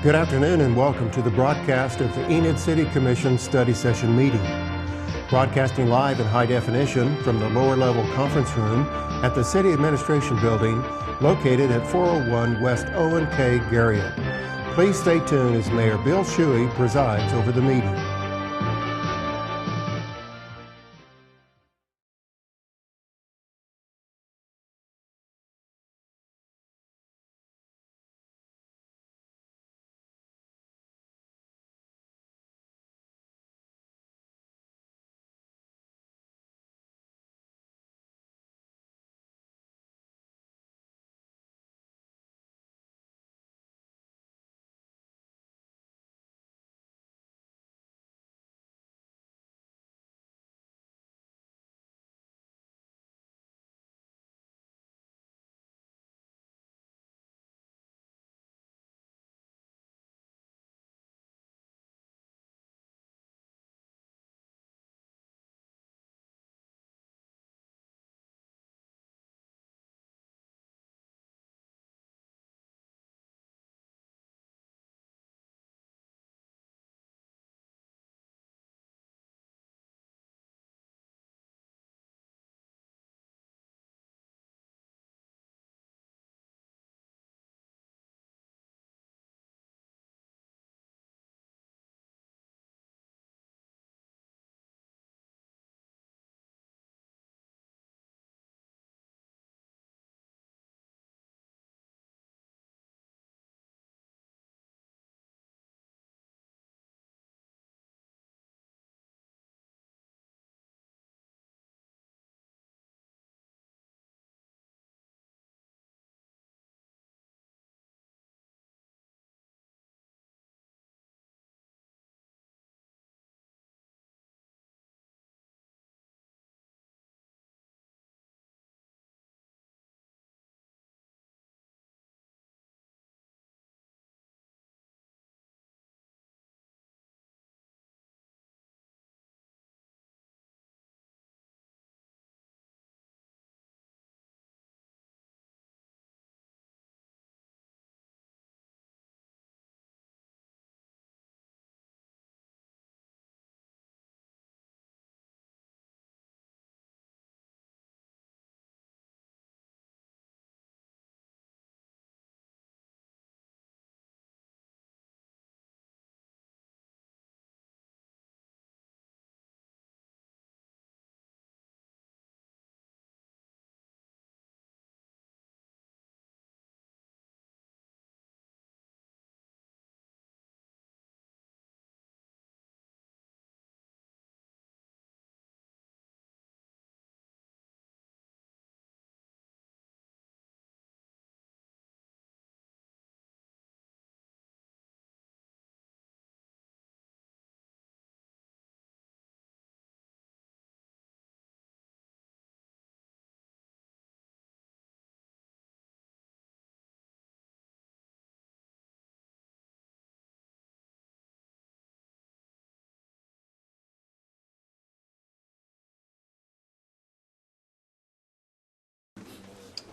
Good afternoon and welcome to the broadcast of the Enid City Commission Study Session meeting. Broadcasting live in high definition from the lower level conference room at the City Administration Building located at 401 West Owen K. Garriott. Please stay tuned as Mayor Bill Shuey presides over the meeting.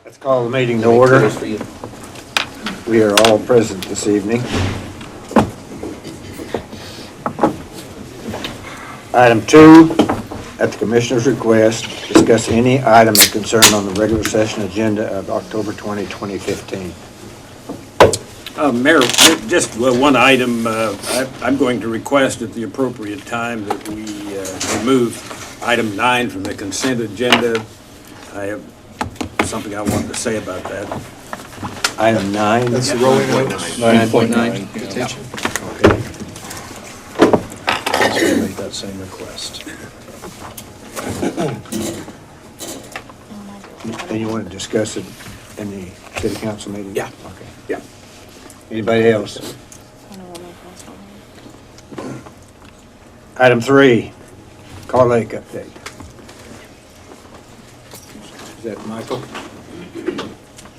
Let's call the meeting to order. We are all present this evening. Item 2, at the Commissioner's request, discuss any item of concern on the regular session agenda of October 20, 2015. Mayor, just one item. I'm going to request at the appropriate time that we remove item 9 from the consent agenda. I have something I wanted to say about that. Item 9. That's the rolling note. 9.9. Detention. Okay. So make that same request. And you want to discuss it in the city council meeting? Yeah. Okay. Yeah. Anybody else? Item 3, Carl Lake update. Is that Michael?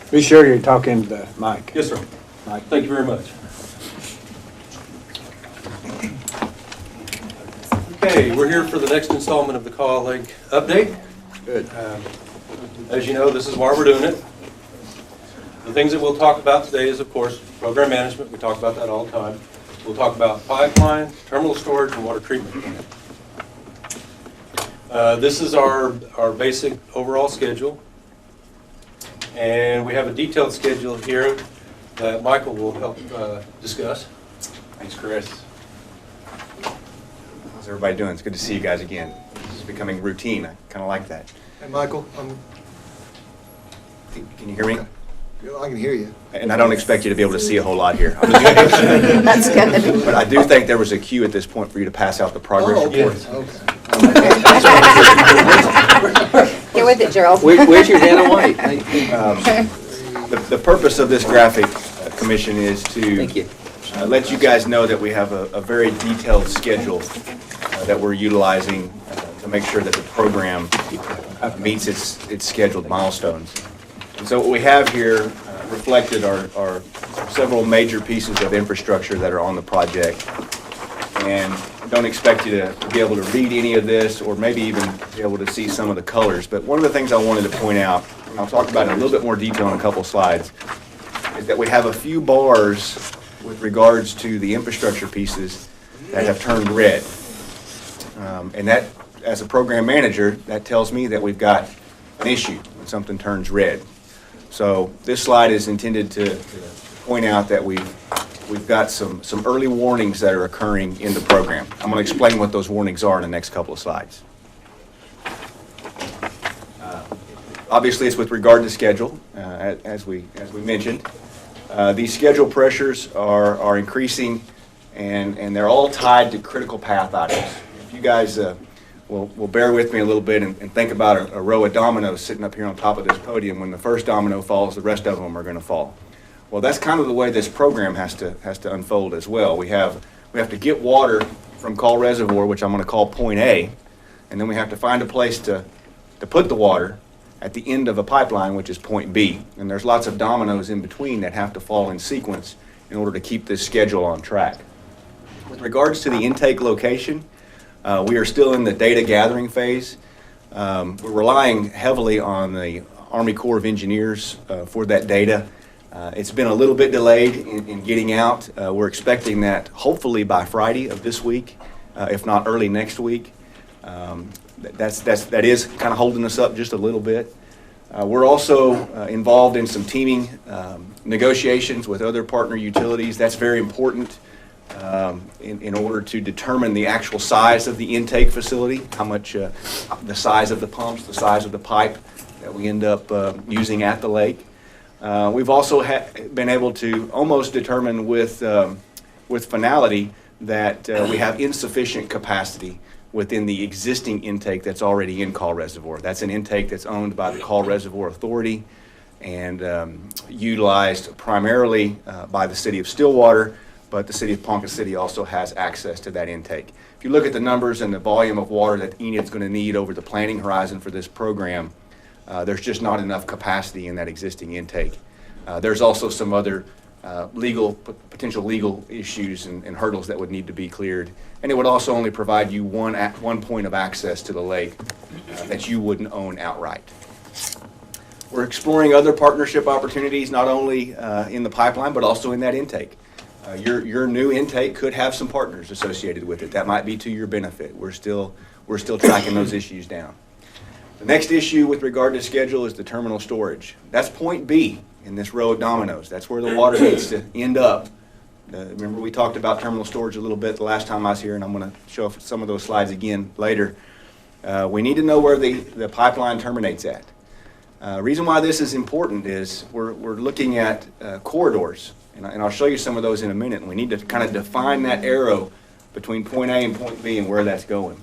Be sure you're talking to the mic. Yes, sir. Mike. Thank you very much. Okay, we're here for the next installment of the Kaw Lake update. Good. As you know, this is why we're doing it. The things that we'll talk about today is, of course, program management, we talk about that all the time. We'll talk about pipeline, terminal storage, and water treatment plant. This is our basic overall schedule. And we have a detailed schedule here that Michael will help discuss. Thanks, Chris. How's everybody doing? It's good to see you guys again. This is becoming routine. I kind of like that. Hey, Michael, Can you hear me? I can hear you. And I don't expect you to be able to see a whole lot here. That's good. But I do think there was a cue at this point for you to pass out the progress Oh, okay, reports. okay. Get with it, Gerald. Where's your Vanna White? The purpose of this graphic, Commission, is to Thank you. let you guys know that we have a very detailed schedule that we're utilizing to make sure that the program meets its scheduled milestones. And so what we have here reflected are several major pieces of infrastructure that are on the project. And I don't expect you to be able to read any of this or maybe even be able to see some of the colors. But one of the things I wanted to point out, and I'll talk about it in a little bit more detail in a couple slides, is that we have a few bars with regards to the infrastructure pieces that have turned red. And that, as a program manager, that tells me that we've got an issue when something turns red. So this slide is intended to point out that we've got some early warnings that are occurring in the program. I'm going to explain what those warnings are in the next couple of slides. Obviously, it's with regard to schedule, as we mentioned. These schedule pressures are increasing, and they're all tied to critical path items. If you guys will bear with me a little bit and think about a row of dominoes sitting up here on top of this podium. When the first domino falls, the rest of them are going to fall. Well, that's kind of the way this program has to unfold as well. We have to get water from Call Reservoir, which I'm going to call point A, and then we have to find a place to put the water at the end of a pipeline, which is point B. And there's lots of dominoes in between that have to fall in sequence in order to keep this schedule on track. With regards to the intake location, we are still in the data gathering phase. We're relying heavily on the Army Corps of Engineers for that data. It's been a little bit delayed in getting out. We're expecting that hopefully by Friday of this week, if not early next week. That is kind of holding us up just a little bit. We're also involved in some teaming negotiations with other partner utilities. That's very important in order to determine the actual size of the intake facility, how much, the size of the pumps, the size of the pipe that we end up using at the lake. We've also been able to almost determine with finality that we have insufficient capacity within the existing intake that's already in Call Reservoir. That's an intake that's owned by the Call Reservoir Authority and utilized primarily by the City of Stillwater, but the City of Ponca City also has access to that intake. If you look at the numbers and the volume of water that Enid's going to need over the planning horizon for this program, there's just not enough capacity in that existing intake. There's also some other potential legal issues and hurdles that would need to be cleared. And it would also only provide you one point of access to the lake that you wouldn't own outright. We're exploring other partnership opportunities, not only in the pipeline, but also in that intake. Your new intake could have some partners associated with it. That might be to your benefit. We're still tracking those issues down. The next issue with regard to schedule is the terminal storage. That's point B in this row of dominoes. That's where the water needs to end up. Remember, we talked about terminal storage a little bit the last time I was here, and I'm going to show some of those slides again later. We need to know where the pipeline terminates at. Reason why this is important is we're looking at corridors, and I'll show you some of those in a minute. And we need to kind of define that arrow between point A and point B and where that's going.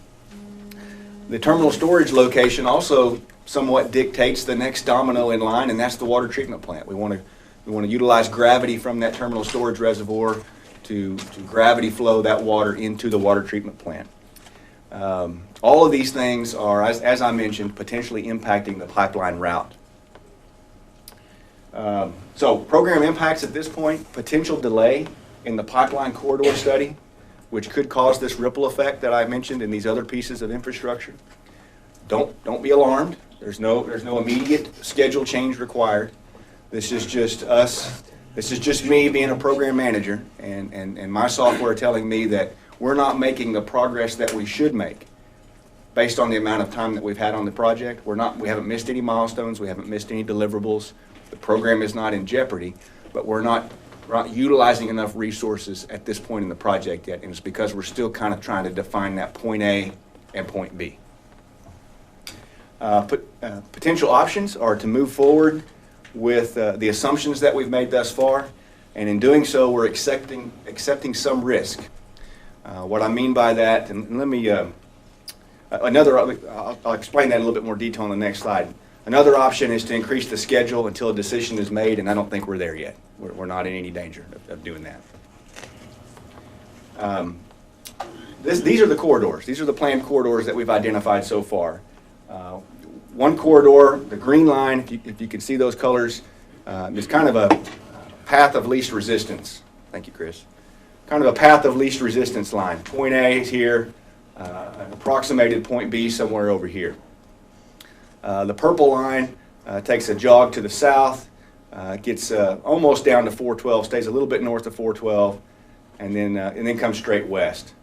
The terminal storage location also somewhat dictates the next domino in line, and that's the water treatment plant. We want to utilize gravity from that terminal storage reservoir to gravity flow that water into the water treatment plant. All of these things are, as I mentioned, potentially impacting the pipeline route. So program impacts at this point: potential delay in the pipeline corridor study, which could cause this ripple effect that I mentioned in these other pieces of infrastructure. Don't be alarmed. There's no immediate schedule change required. This is just us This is just me being a program manager and my software telling me that we're not making the progress that we should make based on the amount of time that we've had on the project. We haven't missed any milestones, we haven't missed any deliverables. The program is not in jeopardy, but we're not utilizing enough resources at this point in the project yet, and it's because we're still kind of trying to define that point A and point B. Potential options are to move forward with the assumptions that we've made thus far, and in doing so, we're accepting some risk. What I mean by that, and let me, I'll explain that in a little bit more detail on the next slide. Another option is to increase the schedule until a decision is made, and I don't think we're there yet. We're not in any danger of doing that. These are the corridors. These are the planned corridors that we've identified so far. One corridor, the green line, if you can see those colors, is kind of a path of least resistance. Thank you, Chris. Kind of a path of least resistance line. Point A is here, an approximated point B somewhere over here. The purple line takes a jog to the south, gets almost down to 412, stays a little bit north of 412, and then comes straight west.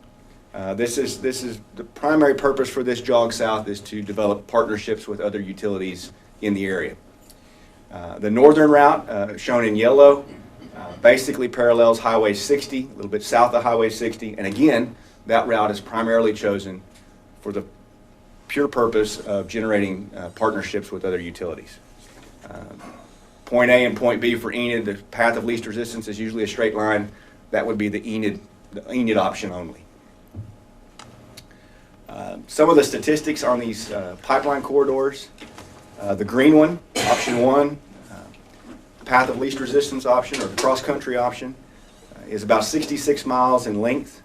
This is the primary purpose for this jog south is to develop partnerships with other utilities in the area. The northern route, shown in yellow, basically parallels Highway 60, a little bit south of Highway 60, and again, that route is primarily chosen for the pure purpose of generating partnerships with other utilities. Point A and point B for Enid, the path of least resistance is usually a straight line. That would be the Enid option only. Some of the statistics on these pipeline corridors. The green one, option 1, path of least resistance option or the cross-country option is about 66 miles in length.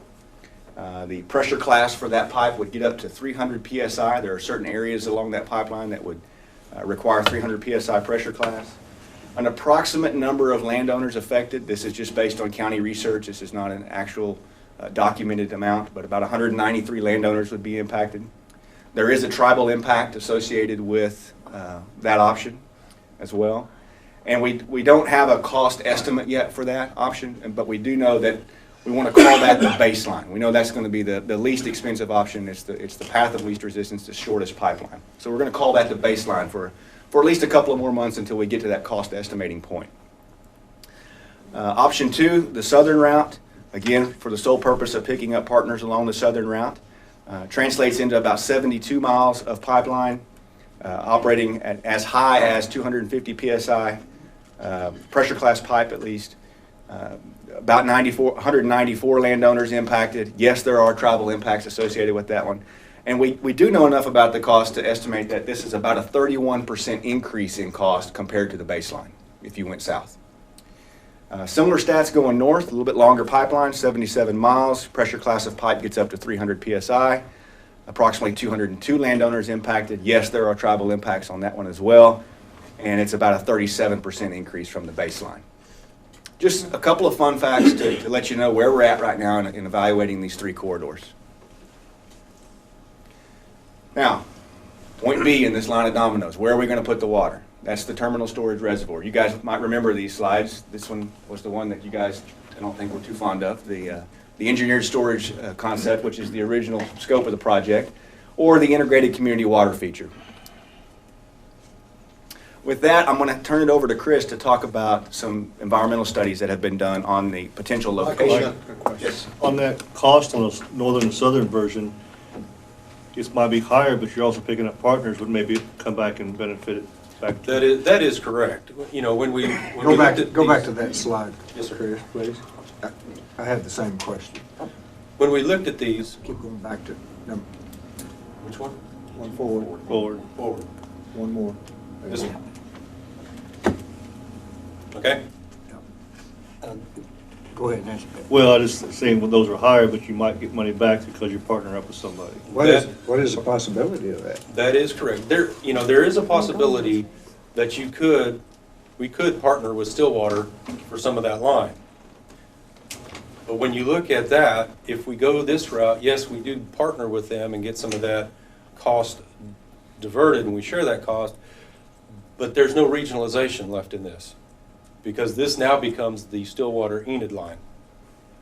The pressure class for that pipe would get up to 300 psi. There are certain areas along that pipeline that would require 300 psi pressure class. An approximate number of landowners affected. This is just based on county research. This is not an actual documented amount, but about 193 landowners would be impacted. There is a tribal impact associated with that option as well. And we don't have a cost estimate yet for that option, but we do know that we want to call that the baseline. We know that's going to be the least expensive option. It's the path of least resistance, the shortest pipeline. So we're going to call that the baseline for at least a couple of more months until we get to that cost estimating point. Option 2, the southern route, again, for the sole purpose of picking up partners along the southern route, translates into about 72 miles of pipeline, operating at as high as 250 psi, pressure class pipe at least. About 194 landowners impacted. Yes, there are tribal impacts associated with that one. And we do know enough about the cost to estimate that this is about a 31% increase in cost compared to the baseline if you went south. Similar stats going north, a little bit longer pipeline, 77 miles. Pressure class of pipe gets up to 300 psi. Approximately 202 landowners impacted. Yes, there are tribal impacts on that one as well. And it's about a 37% increase from the baseline. Just a couple of fun facts to let you know where we're at right now in evaluating these 3 corridors. Now, point B in this line of dominoes, where are we going to put the water? That's the terminal storage reservoir. You guys might remember these slides. This one was the one that you guys, I don't think, were too fond of, the engineered storage concept, which is the original scope of the project, or the integrated community water feature. With that, I'm going to turn it over to Chris to talk about some environmental studies that have been done on the potential location. Yes. On that cost on the northern and southern version, it might be higher, but you're also picking up partners would maybe come back and benefit it back. That is correct. You know, when we Go back looked to at that slide. Yes, sir. Chris, please. I had the same question. when we looked at these, Keep going back to number which one? one forward, Forward. Forward. one more. This one. Okay. Go ahead, Nancy. Well, I just saying, well, those are higher, but you might get money back because you're partnering up with somebody. What is the possibility of that? That is correct. There is a possibility that we could partner with Stillwater for some of that line. But when you look at that, if we go this route, yes, we do partner with them and get some of that cost diverted and we share that cost, but there's no regionalization left in this. because this now becomes the Stillwater Enid line.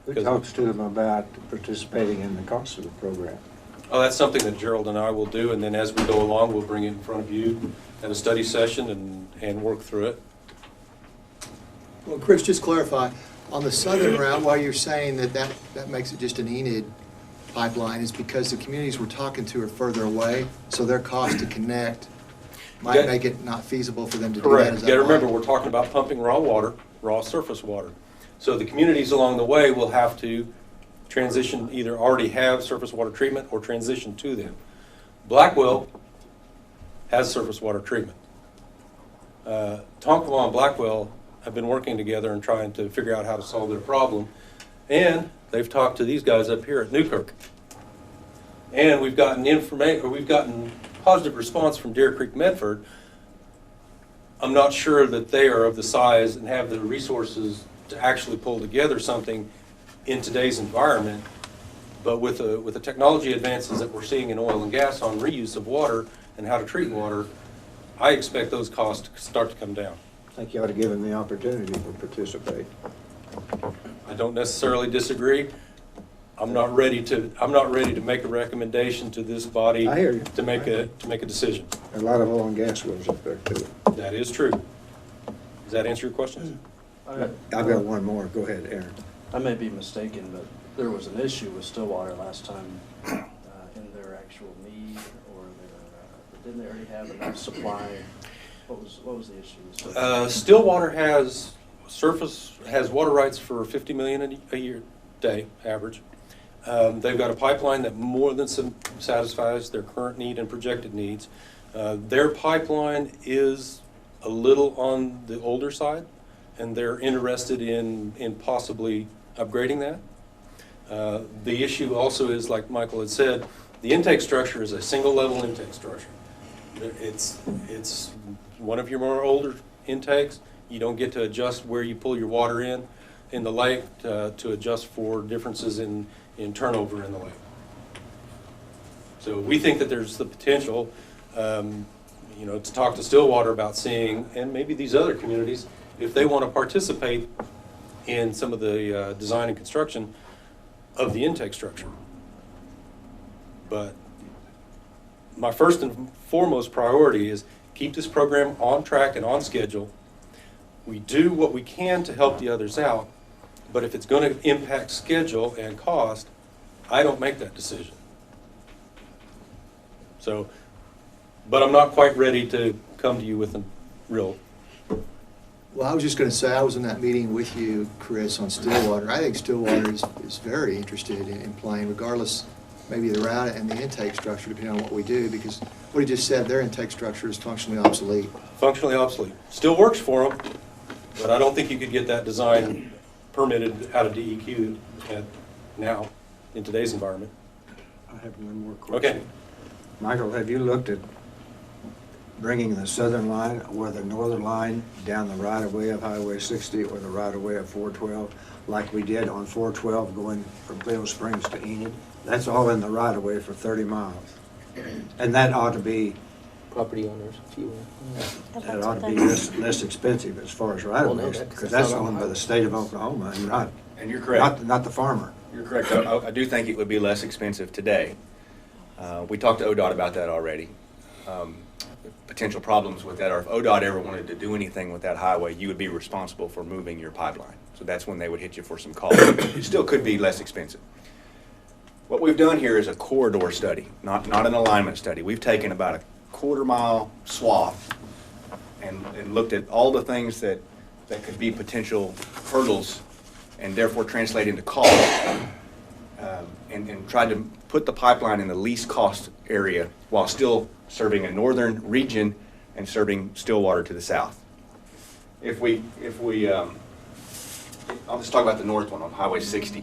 Who talks to them about participating in the cost of the program? Oh, that's something that Gerald and I will do, and then as we go along, we'll bring it in front of you at a study session and work through it. Well, Chris, just clarify, on the southern route, why you're saying that makes it just an Enid pipeline is because the communities we're talking to are further away, so their cost to connect might Yeah. make it not feasible for them to do that. Correct. Is You that gotta remember, right? we're talking about pumping raw water, raw surface water. So the communities along the way will have to transition, either already have surface water treatment or transition to them. Blackwell has surface water treatment. Tonkawa and Blackwell have been working together and trying to figure out how to solve their problem. And they've talked to these guys up here at Newkirk. And we've gotten positive response from Deer Creek Medford. I'm not sure that they are of the size and have the resources to actually pull together something in today's environment. But with the technology advances that we're seeing in oil and gas on reuse of water and how to treat water, I expect those costs to start to come down. I think you ought to give them the opportunity to participate. I don't necessarily disagree. I'm not ready to make a recommendation to this body I hear you. to make a decision. A lot of oil and gas wells up there too. That is true. Does that answer your questions? I've got one more. Go ahead, Aaron. I may be mistaken, but there was an issue with Stillwater last time in their actual need, or didn't they already have enough supply? What was the issue? Stillwater has water rights for 50 million a year day average. They've got a pipeline that more than satisfies their current need and projected needs. Their pipeline is a little on the older side, and they're interested in possibly upgrading that. The issue also is, like Michael had said, the intake structure is a single level intake structure. It's one of your more older intakes. You don't get to adjust where you pull your water in the lake to adjust for differences in turnover in the lake. So we think that there's the potential, to talk to Stillwater about seeing, and maybe these other communities, if they want to participate in some of the design and construction of the intake structure. But my first and foremost priority is keep this program on track and on schedule. We do what we can to help the others out, but if it's going to impact schedule and cost, I don't make that decision. So, but I'm not quite ready to come to you with a real. Well, I was just going to say, I was in that meeting with you, Chris, on Stillwater. I think Stillwater is very interested in playing, regardless, maybe the route and the intake structure, depending on what we do, because what he just said, their intake structure is functionally obsolete. Functionally obsolete. Still works for them, but I don't think you could get that design permitted out of DEQ now in today's environment. I have one more question. Okay. Michael, have you looked at bringing the southern line or the northern line down the right-of-way of Highway 60 or the right-of-way of 412, like we did on 412 going from Cleo Springs to Enid? That's all in the right-of-way for 30 miles. And that ought to be, Property owners, if you will. that ought to be less expensive as far as right-of-ways, because that's owned by the state of Oklahoma and not, And you're correct. not the farmer. You're correct. I do think it would be less expensive today. We talked to ODOT about that already. Potential problems with that, or if ODOT ever wanted to do anything with that highway, you would be responsible for moving your pipeline. So that's when they would hit you for some cost. It still could be less expensive. What we've done here is a corridor study, not an alignment study. We've taken about a quarter-mile swath and looked at all the things that could be potential hurdles and therefore translate into cost, and tried to put the pipeline in the least cost area while still serving a northern region and serving Stillwater to the south. I'll just talk about the north one on Highway 60.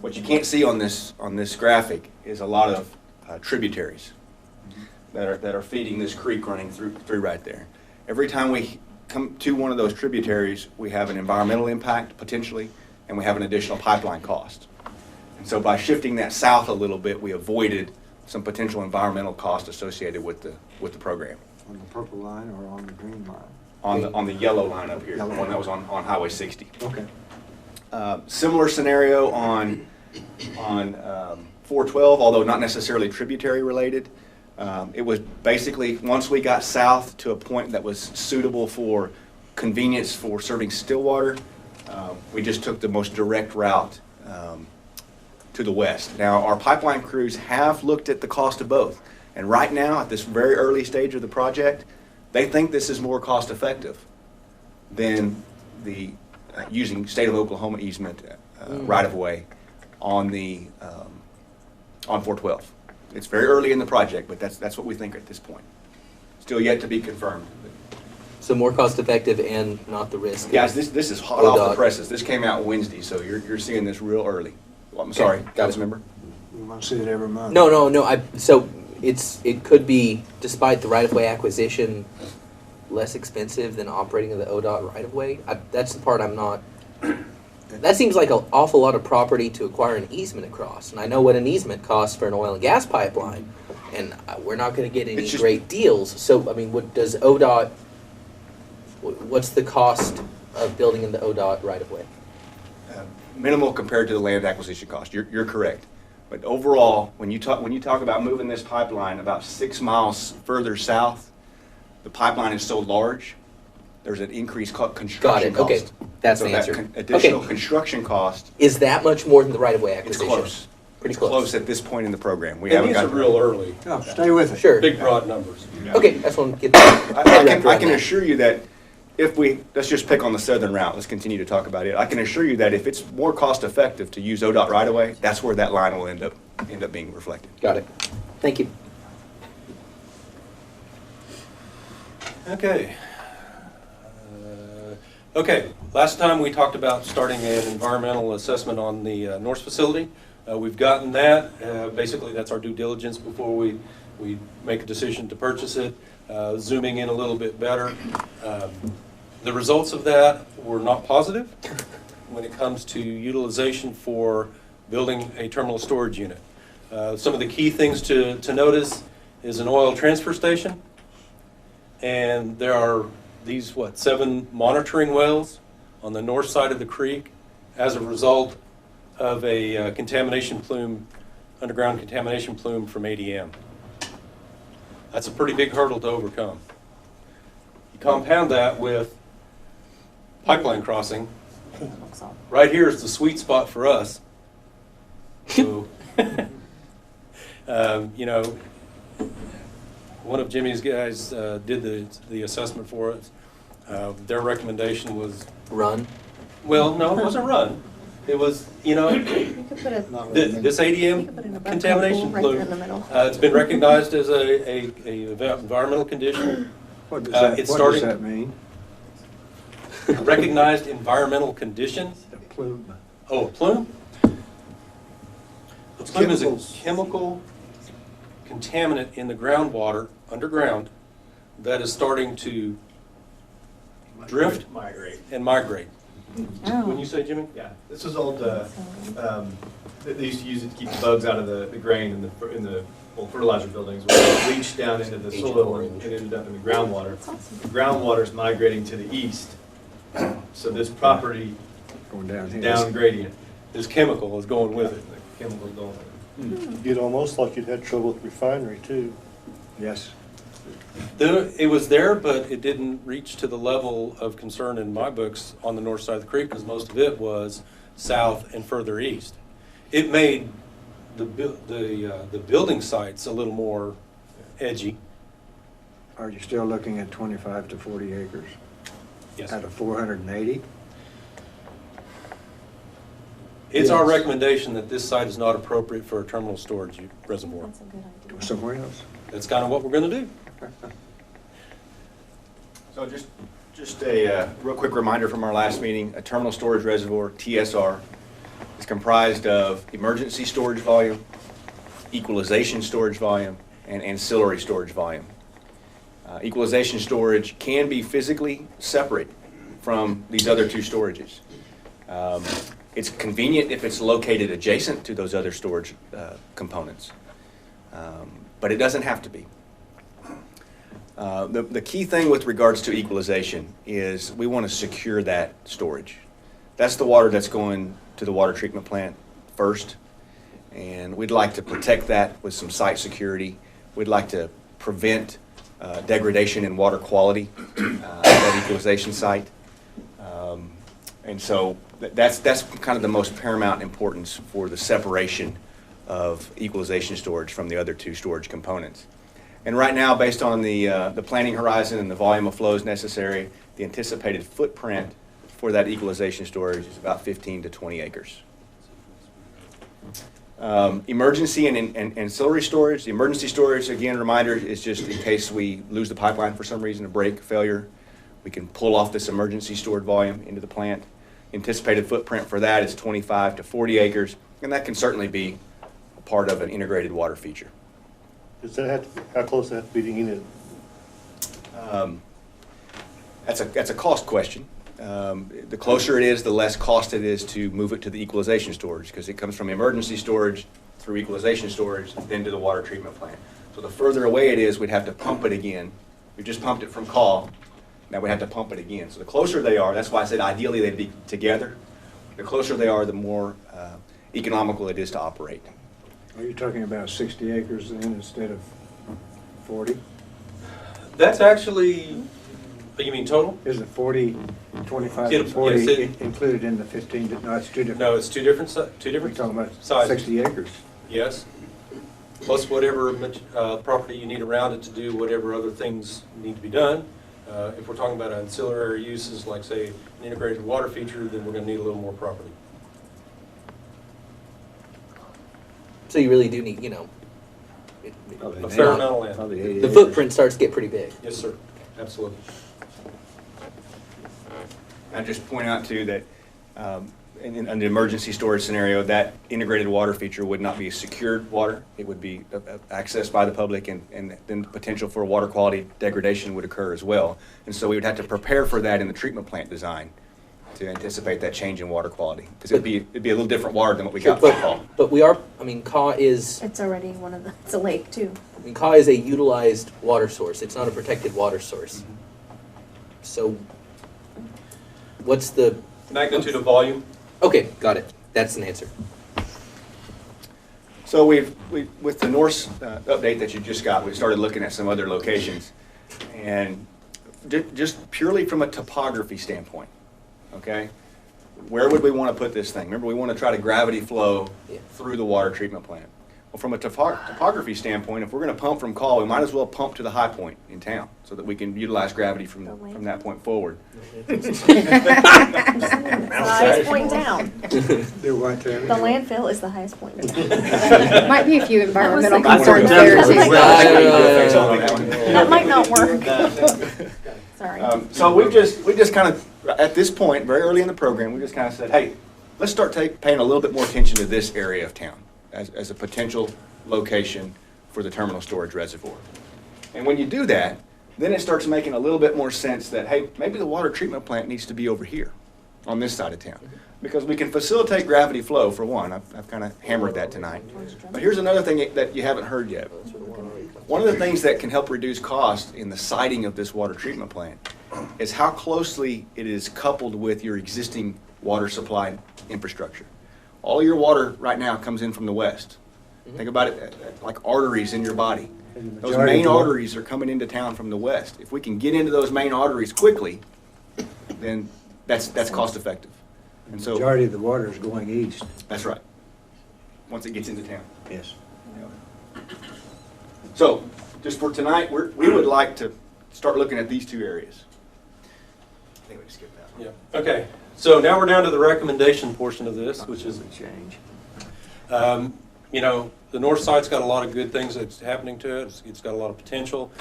What you can't see on this graphic is a lot of tributaries that are feeding this creek running through right there. Every time we come to one of those tributaries, we have an environmental impact potentially, and we have an additional pipeline cost. And so by shifting that south a little bit, we avoided some potential environmental cost associated with the program. On the purple line or on the green line? on the yellow line up here, the Yellow. one that was on Highway 60. Okay. Similar scenario on 412, although not necessarily tributary related. It was basically, once we got south to a point that was suitable for convenience for serving Stillwater, we just took the most direct route to the west. Now, our pipeline crews have looked at the cost of both. And right now, at this very early stage of the project, they think this is more cost effective than the using state of Oklahoma easement right of way on 412. It's very early in the project, but that's what we think at this point. Still yet to be confirmed. So more cost effective and not the risk. Guys, this is hot off the ODOT. presses. This came out Wednesday, so you're seeing this real early. Well, I'm sorry, got it. Councilmember. We want to see it every month. No. So it could be, despite the right of way acquisition, less expensive than operating the ODOT right of way. That's the part I'm not. That seems like an awful lot of property to acquire an easement across, and I know what an easement costs for an oil and gas pipeline, and we're not going to get any It's just- great deals. So I mean, does ODOT? What's the cost of building in the ODOT right of way? Minimal compared to the land acquisition cost. You're correct. But overall, when you talk about moving this pipeline about 6 miles further south, the pipeline is so large, there's an increased construction Got it. cost. Okay, that's So the that answer. additional Okay. construction cost, Is that much more than the right of way it's acquisition? close. Pretty It's close. close at this point in the program. We And haven't these are got real early, No, stay with it. Sure. big broad numbers. Okay, that's one. Get I can assure you that if let's just pick on the southern route, let's continue to talk about it. I can assure you that if it's more cost effective to use ODOT right away, that's where that line will end up being reflected. Got it. Thank you. Okay. Okay, last time we talked about starting an environmental assessment on the Norse facility. We've gotten that. Basically, that's our due diligence before we make a decision to purchase it. Zooming in a little bit better. The results of that were not positive when it comes to utilization for building a terminal storage unit. Some of the key things to notice is an oil transfer station. And there are these, 7 monitoring wells on the north side of the creek as a result of a contamination plume, underground contamination plume from ADM. That's a pretty big hurdle to overcome. You compound that with pipeline crossing. Right here is the sweet spot for us. So, one of Jimmy's guys did the assessment for us. Their recommendation was, Run. well, no, it wasn't run. It was, You could put a, this you could put an ADM above contamination pool right there plume. in the middle. It's been recognized as a environmental condition, What does It's what does starting- that mean? a recognized environmental condition. The plume. Oh, a plume? A plume is a chemical contaminant in the groundwater, underground, that is starting to drift Migrate. and migrate. Oh. Wouldn't you say, Jimmy? Yeah, this was old, they used to use it to keep the bugs out of the grain in the old fertilizer buildings, where it leached down into the Agent soil Orange. and ended up in the groundwater. The groundwater's migrating to the east, so this property Going down here. down gradient, This chemical is going with it. the chemicals going with it. You'd almost like you'd had trouble with refinery too. Yes. It was there, but it didn't reach to the level of concern in my books on the north side of the creek, because most of it was south and further east. It made the building sites a little more edgy. Are you still looking at 25 to 40 acres Yes. out of 480? It's our Yes. recommendation that this site is not appropriate for a terminal storage reservoir. That's a good idea. Somewhere else? That's kind of what we're going to do. So just a real quick reminder from our last meeting, a terminal storage reservoir, TSR, is comprised of emergency storage volume, equalization storage volume, and ancillary storage volume. Equalization storage can be physically separate from these other two storages. It's convenient if it's located adjacent to those other storage components, but it doesn't have to be. The key thing with regards to equalization is we want to secure that storage. That's the water that's going to the water treatment plant first, and we'd like to protect that with some site security. We'd like to prevent degradation in water quality at that equalization site. And so that's kind of the most paramount importance for the separation of equalization storage from the other two storage components. And right now, based on the planning horizon and the volume of flows necessary, the anticipated footprint for that equalization storage is about 15 to 20 acres. Emergency and ancillary storage. The emergency storage, again, reminder, is just in case we lose the pipeline for some reason, a break, failure, we can pull off this emergency stored volume into the plant. Anticipated footprint for that is 25 to 40 acres, and that can certainly be a part of an integrated water feature. Does that have to, how close does that have to be to Enid? That's a cost question. The closer it is, the less cost it is to move it to the equalization storage, because it comes from emergency storage through equalization storage, then to the water treatment plant. So the further away it is, we'd have to pump it again. We just pumped it from Call. Now we have to pump it again. So the closer they are, that's why I said ideally they'd be together. The closer they are, the more economical it is to operate. Are you talking about 60 acres then instead of 40? That's actually, you mean total? Is it 40, 25 Yes, and 40 it- included in the 15? No, it's two different. No, it's two different We're talking about sizes. 60 acres. Yes, plus whatever property you need around it to do whatever other things need to be done. If we're talking about ancillary uses, like say an integrated water feature, then we're going to need a little more property. So you really do need, you know, A fair amount of land. Probably 80 the acres. footprint starts to get pretty big. Yes, sir, absolutely. I'd just point out too that in an emergency storage scenario, that integrated water feature would not be secured water. It would be accessed by the public, and then the potential for water quality degradation would occur as well. And so we would have to prepare for that in the treatment plant design to anticipate that change in water quality. Because it'd be a little different water than what we got from Call. But we are, I mean, Caw is, It's already one of the, it's a lake too. I mean, Caw is a utilized water source. It's not a protected water source. So what's the, Magnitude of volume? okay, got it. That's an answer. So with the Norse update that you just got, we started looking at some other locations. And just purely from a topography standpoint, okay? Where would we want to put this thing? Remember, we want to try to gravity flow through the water treatment plant. Well, from a topography standpoint, if we're going to pump from Call, we might as well pump to the high point in town so that we can utilize gravity from that point forward. It's the highest point in town. Do what there? The landfill is the highest point in town. Might be a few environmental That was the concerns there concern. too. That might not work. Sorry. So we just kind of, at this point, very early in the program, we just kind of said, hey, let's start paying a little bit more attention to this area of town as a potential location for the terminal storage reservoir. And when you do that, then it starts making a little bit more sense that, hey, maybe the water treatment plant needs to be over here on this side of town. Because we can facilitate gravity flow, for one. I've kind of hammered that tonight. But here's another thing that you haven't heard yet. One of the things that can help reduce cost in the siting of this water treatment plant is how closely it is coupled with your existing water supply infrastructure. All your water right now comes in from the west. Think about it like arteries in your body. Those main arteries are coming into town from the west. If we can get into those main arteries quickly, then that's cost effective. And The so majority of the water is going east. that's right. Once it gets into town. Yes. So, just for tonight, we would like to start looking at these two areas. I think we just skip that. Yeah, okay. So now we're down to the recommendation portion of this, which is, Change. you know, the north side's got a lot of good things that's happening to it. It's got a lot of potential.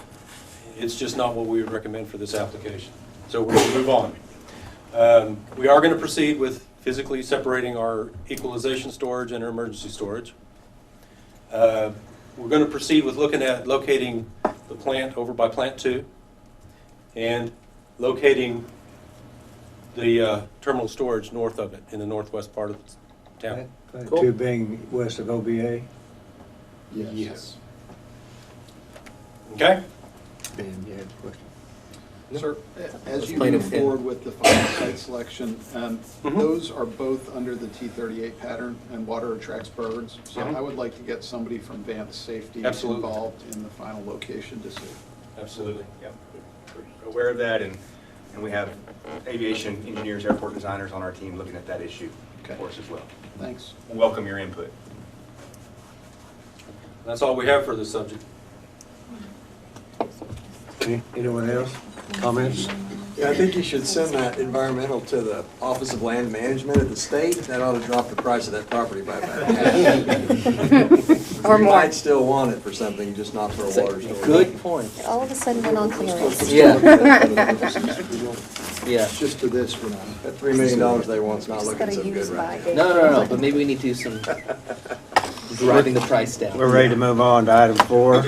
It's just not what we would recommend for this application. So we're going to move on. We are going to proceed with physically separating our equalization storage and our emergency storage. We're going to proceed with looking at locating the plant over by Plant 2 and locating the terminal storage north of it in the northwest part of the town. Plant Cool. 2 being west of OBA. Yes. Okay? Ben, you had a question? Sir, as you Plaintiff move Finn. forward with the final site selection, Mm-hmm. those are both under the T38 pattern, and water attracts birds. So I would like to get somebody from Vance Safety Absolutely. involved in the final location decision. Absolutely. Yep. We're aware of that, and we have aviation engineers, airport designers on our team looking at that issue, of course, as well. Thanks. Welcome your input. That's all we have for this subject. Anyone else? Comments? Yeah, I think you should send that environmental to the Office of Land Management of the state. That ought to drop the price of that property by about half. Or You more. might still want it for something, just not for a water storage. Good point. All of a sudden went on clearance. Yeah, It's yeah. just to this for now. That $3 million they want's not Just looking gotta so use good right by now. No, but maybe we need to do some driving the price down. We're ready to move on to item 4,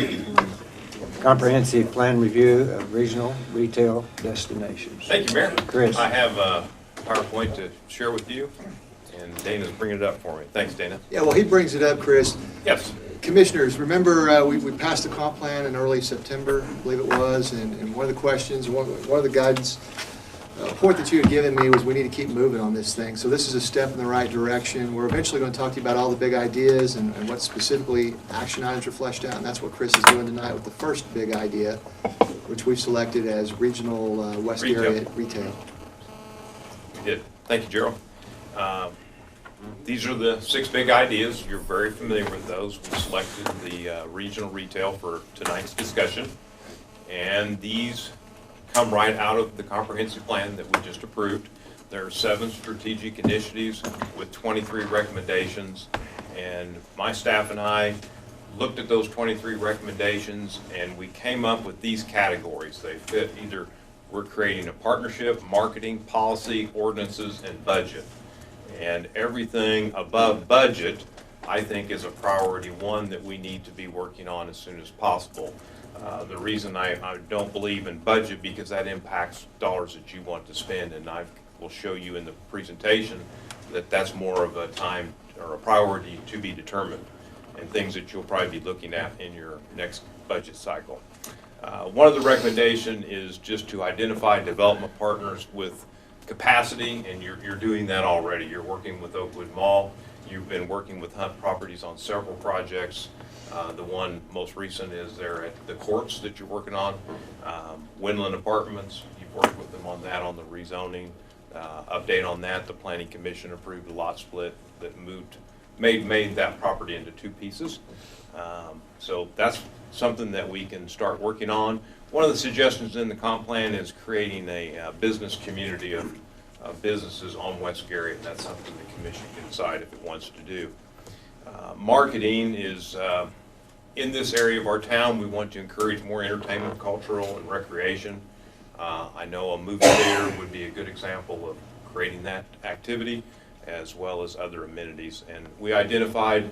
comprehensive plan review of regional retail destinations. Thank you, Mayor. Chris. I have a PowerPoint to share with you, and Dana's bringing it up for me. Thanks, Dana. Yeah, well, he brings it up, Chris. Yes. Commissioners, remember, we passed the comp plan in early September, I believe it was, and one of the questions, one of the guidance report that you had given me was we need to keep moving on this thing. So this is a step in the right direction. We're eventually going to talk to you about all the big ideas and what specifically action items are fleshed out, and that's what Chris is doing tonight with the first big idea, which we've selected as regional West area retail. We did. Thank you, Gerald. These are the 6 big ideas. You're very familiar with those. We selected the regional retail for tonight's discussion, and these come right out of the comprehensive plan that we just approved. There are 7 strategic initiatives with 23 recommendations, and my staff and I looked at those 23 recommendations, and we came up with these categories. They fit either we're creating a partnership, marketing, policy, ordinances, and budget. And everything above budget, I think, is a priority 1 that we need to be working on as soon as possible. The reason I don't believe in budget, because that impacts dollars that you want to spend, and I will show you in the presentation that that's more of a time or a priority to be determined, and things that you'll probably be looking at in your next budget cycle. One of the recommendations is just to identify development partners with capacity, and you're doing that already. You're working with Oakwood Mall. You've been working with Hunt Properties on several projects. The one most recent is there at the courts that you're working on. Windland Apartments, you've worked with them on that, on the rezoning. Update on that, the Planning Commission approved a lot split that made that property into 2 pieces. So that's something that we can start working on. One of the suggestions in the comp plan is creating a business community of businesses on West Garrett, and that's something the commission can decide if it wants to do. Marketing is, in this area of our town, we want to encourage more entertainment, cultural, and recreation. I know a movie theater would be a good example of creating that activity, as well as other amenities. And we identified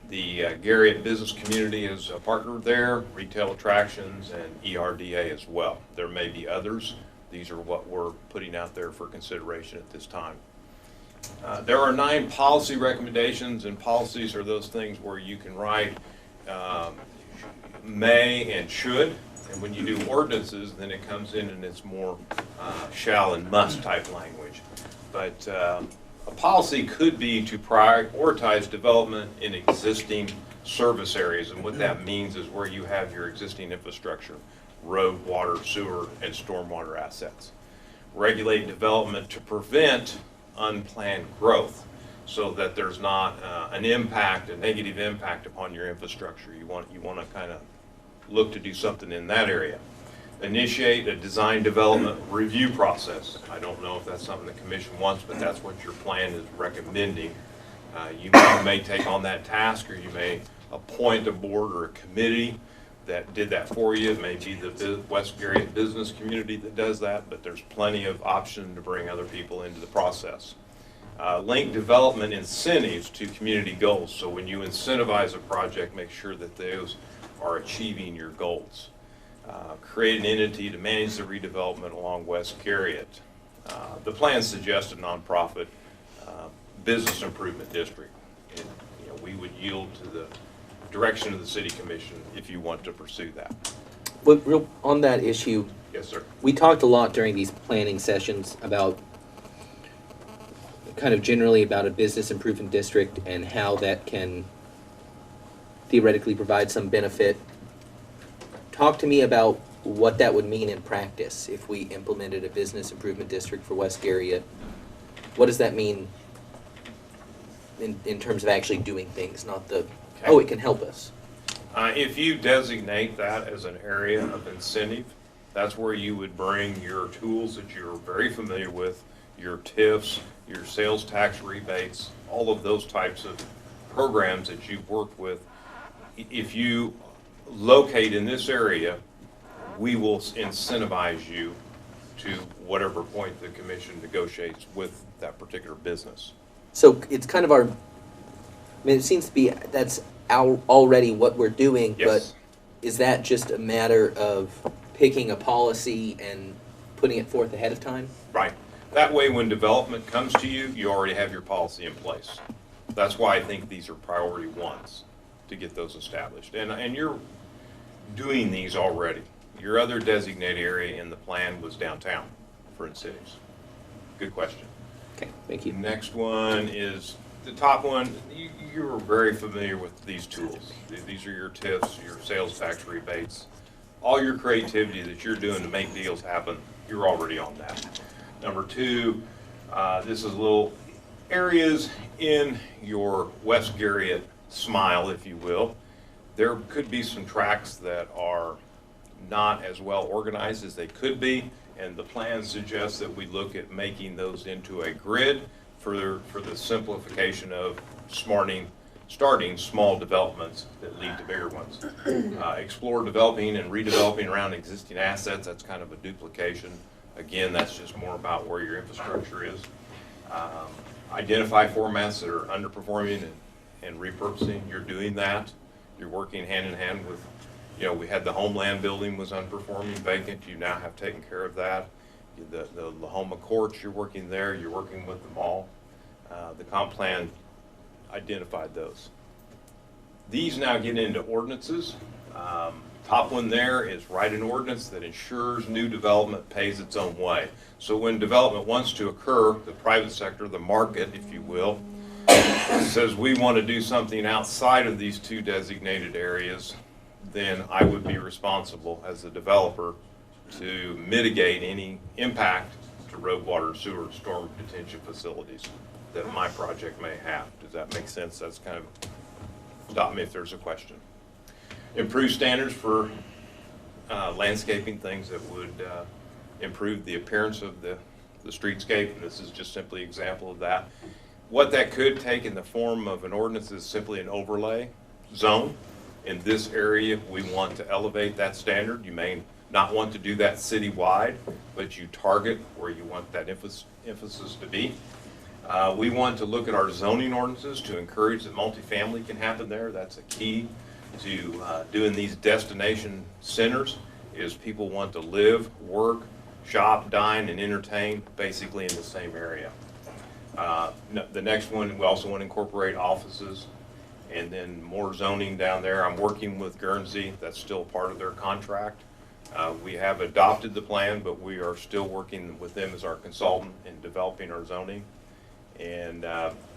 the Garrett business community as a partner there, retail attractions, and ERDA as well. There may be others. These are what we're putting out there for consideration at this time. There are 9 policy recommendations, and policies are those things where you can write may and should, and when you do ordinances, then it comes in and it's more shall and must type language. But a policy could be to prioritize development in existing service areas, and what that means is where you have your existing infrastructure, road, water, sewer, and stormwater assets. Regulate development to prevent unplanned growth, so that there's not a negative impact upon your infrastructure. You want to kind of look to do something in that area. Initiate a design development review process. I don't know if that's something the commission wants, but that's what your plan is recommending. You may take on that task, or you may appoint a board or a committee that did that for you. It may be the West Garrett business community that does that, but there's plenty of option to bring other people into the process. Link development incentives to community goals. So when you incentivize a project, make sure that those are achieving your goals. Create an entity to manage the redevelopment along West Garrett. The plan suggests a nonprofit business improvement district. And, we would yield to the direction of the city commission if you want to pursue that. But real, on that issue, Yes, sir. we talked a lot during these planning sessions about kind of generally about a business improvement district and how that can theoretically provide some benefit. Talk to me about what that would mean in practice if we implemented a business improvement district for West Area. What does that mean in terms of actually doing things, not the, oh, it can help us? If you designate that as an area of incentive, that's where you would bring your tools that you're very familiar with, your TIFs, your sales tax rebates, all of those types of programs that you've worked with. If you locate in this area, we will incentivize you to whatever point the commission negotiates with that particular business. So it's kind of our, I mean, it seems to be that's already what we're doing, Yes. but is that just a matter of picking a policy and putting it forth ahead of time? Right. That way, when development comes to you, you already have your policy in place. That's why I think these are priority ones, to get those established. And you're doing these already. Your other designated area in the plan was downtown for incentives. Good question. Okay, thank you. Next one is, the top one, you're very familiar with these tools. These are your TIFs, your sales tax rebates. All your creativity that you're doing to make deals happen, you're already on that. Number two, this is little areas in your West Garriott smile, if you will. There could be some tracks that are not as well organized as they could be, and the plan suggests that we look at making those into a grid for the simplification of starting small developments that lead to bigger ones. Explore developing and redeveloping around existing assets. That's kind of a duplication. Again, that's just more about where your infrastructure is. Identify formats that are underperforming and repurposing. You're doing that. You're working hand in hand with, we had the Homeland building was underperforming, vacant. You now have taken care of that. The Lahoma Courts, you're working there. You're working with the mall. The comp plan identified those. These now get into ordinances. Top one there is write an ordinance that ensures new development pays its own way. So when development wants to occur, the private sector, the market, if you will, says we want to do something outside of these two designated areas, then I would be responsible as the developer to mitigate any impact to road, water, sewer, storm detention facilities that my project may have. Does that make sense? That's kind of, stop me if there's a question. Improve standards for landscaping, things that would improve the appearance of the streetscape, and this is just simply an example of that. What that could take in the form of an ordinance is simply an overlay zone. In this area, we want to elevate that standard. You may not want to do that citywide, but you target where you want that emphasis to be. We want to look at our zoning ordinances to encourage that multifamily can happen there. That's a key to doing these destination centers, is people want to live, work, shop, dine, and entertain basically in the same area. The next one, we also want to incorporate offices and then more zoning down there. I'm working with Guernsey. That's still part of their contract. We have adopted the plan, but we are still working with them as our consultant in developing our zoning. And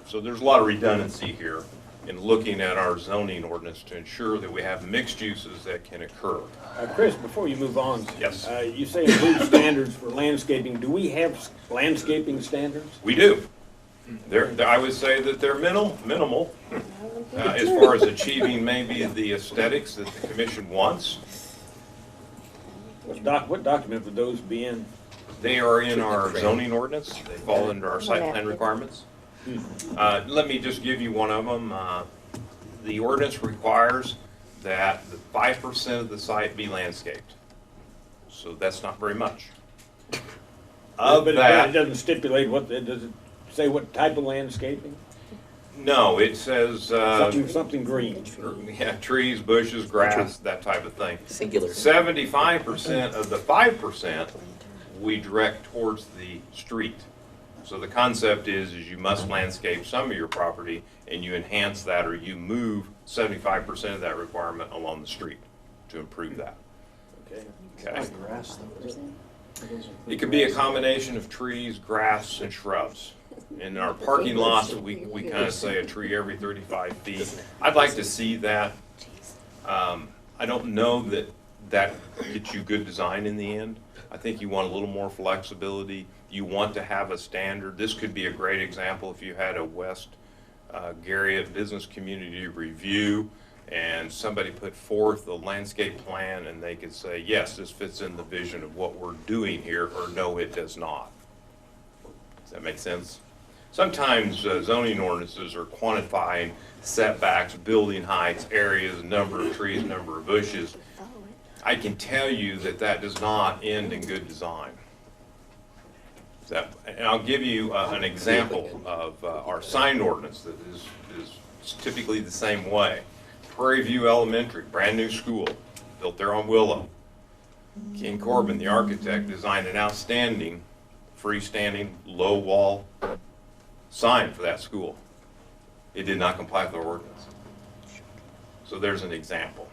so there's a lot of redundancy here in looking at our zoning ordinance to ensure that we have mixed uses that can occur. Chris, before you move on. Yes. You say improve standards for landscaping. Do we have landscaping standards? We do. I would say that they're minimal as far as achieving maybe the aesthetics that the commission wants. What document would those be in? They are in our zoning ordinance. They fall under our site plan requirements. Let me just give you one of them. The ordinance requires that 5% of the site be landscaped. So that's not very much. But it doesn't stipulate does it say what type of landscaping? No, it says something green. Yeah, trees, bushes, grass, that type of thing. Singular. 75% of the 5% we direct towards the street. So the concept is you must landscape some of your property and you enhance that, or you move 75% of that requirement along the street to improve that. Okay. Okay. It's not grass though, is it? It doesn't include It could be a grass. combination of trees, grass, and shrubs. In our parking lots, we kind of say a tree every 35 feet. I'd like to see that. I don't know that that gets you good design in the end. I think you want a little more flexibility. You want to have a standard. This could be a great example if you had a West Garriott Business Community Review and somebody put forth the landscape plan and they could say, yes, this fits in the vision of what we're doing here, or no, it does not. Does that make sense? Sometimes zoning ordinances are quantifying setbacks, building heights, areas, number of trees, number of bushes. I can tell you that that does not end in good design. And I'll give you an example of our sign ordinance that is typically the same way. Prairie View Elementary, brand new school, built there on Willow. King Corbin, the architect, designed an outstanding freestanding low wall sign for that school. It did not comply with our ordinance. So there's an example.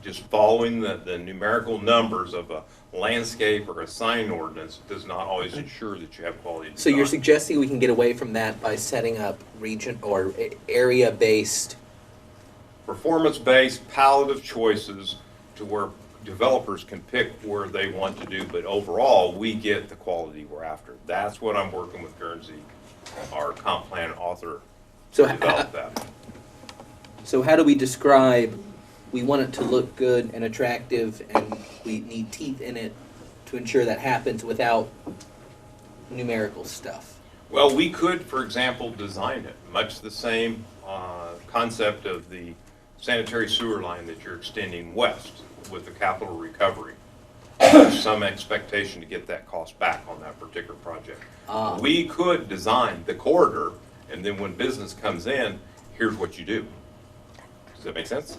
Just following the numerical numbers of a landscape or a sign ordinance does not always ensure that you have quality design. So you're suggesting we can get away from that by setting up region or area-based? Performance-based palette of choices to where developers can pick where they want to do, but overall, we get the quality we're after. That's what I'm working with Guernsey, our comp plan author, to develop that. So how do we describe, we want it to look good and attractive and we need teeth in it to ensure that happens without numerical stuff? Well, we could, for example, design it, much the same concept of the sanitary sewer line that you're extending west with the capital recovery. There's some expectation to get that cost back on that particular project. We could design the corridor, and then when business comes in, here's what you do. Does that make sense?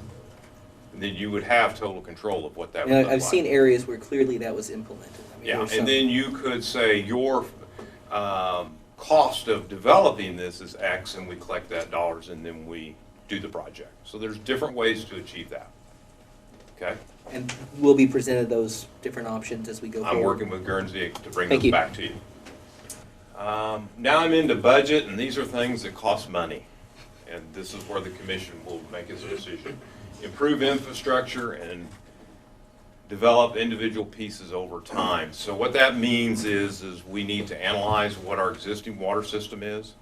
And then you would have total control of what that would look like. I've seen areas where clearly that was implemented. I mean, Yeah, there's and some- then you could say your cost of developing this is X, and we collect that dollars, and then we do the project. So there's different ways to achieve that. Okay? And we'll be presented those different options as we go forward. I'm working with Guernsey to bring Thank those you. back to you. Now I'm into budget, and these are things that cost money. And this is where the commission will make its decision. Improve infrastructure and develop individual pieces over time. So what that means is we need to analyze what our existing water system is.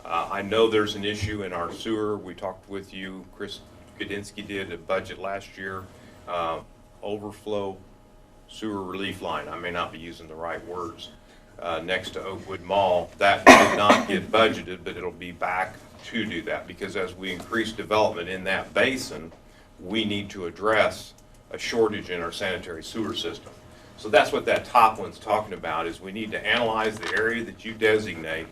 I know there's an issue in our sewer. We talked with you, Chris Gudinski did a budget last year. Overflow sewer relief line, I may not be using the right words, next to Oakwood Mall. That did not get budgeted, but it'll be back to do that, because as we increase development in that basin, we need to address a shortage in our sanitary sewer system. So that's what that top one's talking about, is we need to analyze the area that you designate.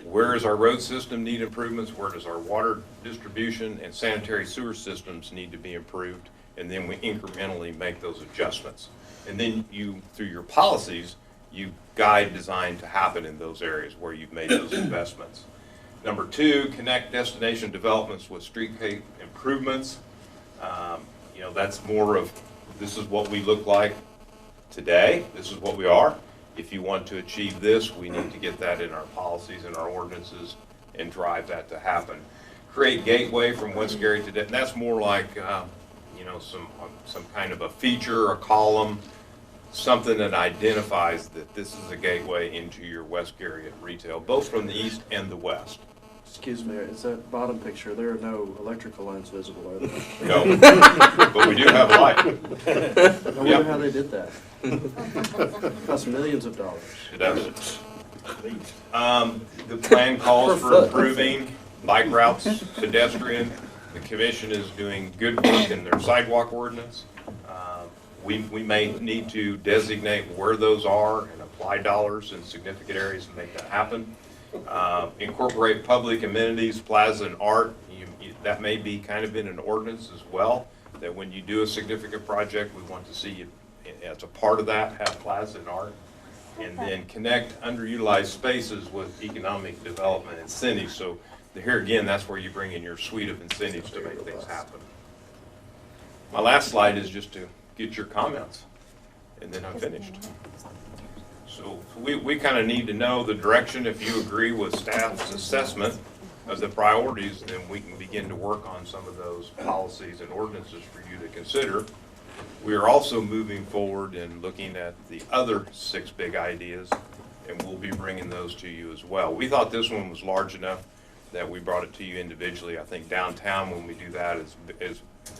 Where does our road system need improvements? Where does our water distribution and sanitary sewer systems need to be improved? And then we incrementally make those adjustments. And then you, through your policies, you guide design to happen in those areas where you've made those investments. Number two, connect destination developments with streetscape improvements. You know, that's more of, this is what we look like today, this is what we are. If you want to achieve this, we need to get that in our policies and our ordinances and drive that to happen. Create gateway from West Garriott to Denton. That's more like, you know, some kind of a feature, a column, something that identifies that this is a gateway into your West Garriott retail, both from the east and the west. Excuse me, is that bottom picture, there are no electrical lines visible, are there? No, but we do have a light. I wonder Yep. how they did that. Cost millions of dollars. It does. The plan calls for improving bike routes, pedestrian. The commission is doing good work in their sidewalk ordinance. We may need to designate where those are and apply dollars in significant areas to make that happen. Incorporate public amenities, plaza and art. That may be kind of in an ordinance as well, that when you do a significant project, we want to see you, as a part of that, have plaza and art. And then connect underutilized spaces with economic development incentives. So here again, that's where you bring in your suite of incentives to make things happen. My last slide is just to get your comments. and then I'm finished. So we kind of need to know the direction. If you agree with staff's assessment of the priorities, then we can begin to work on some of those policies and ordinances for you to consider. We are also moving forward and looking at the other 6 big ideas, and we'll be bringing those to you as well. We thought this one was large enough that we brought it to you individually. I think downtown, when we do that,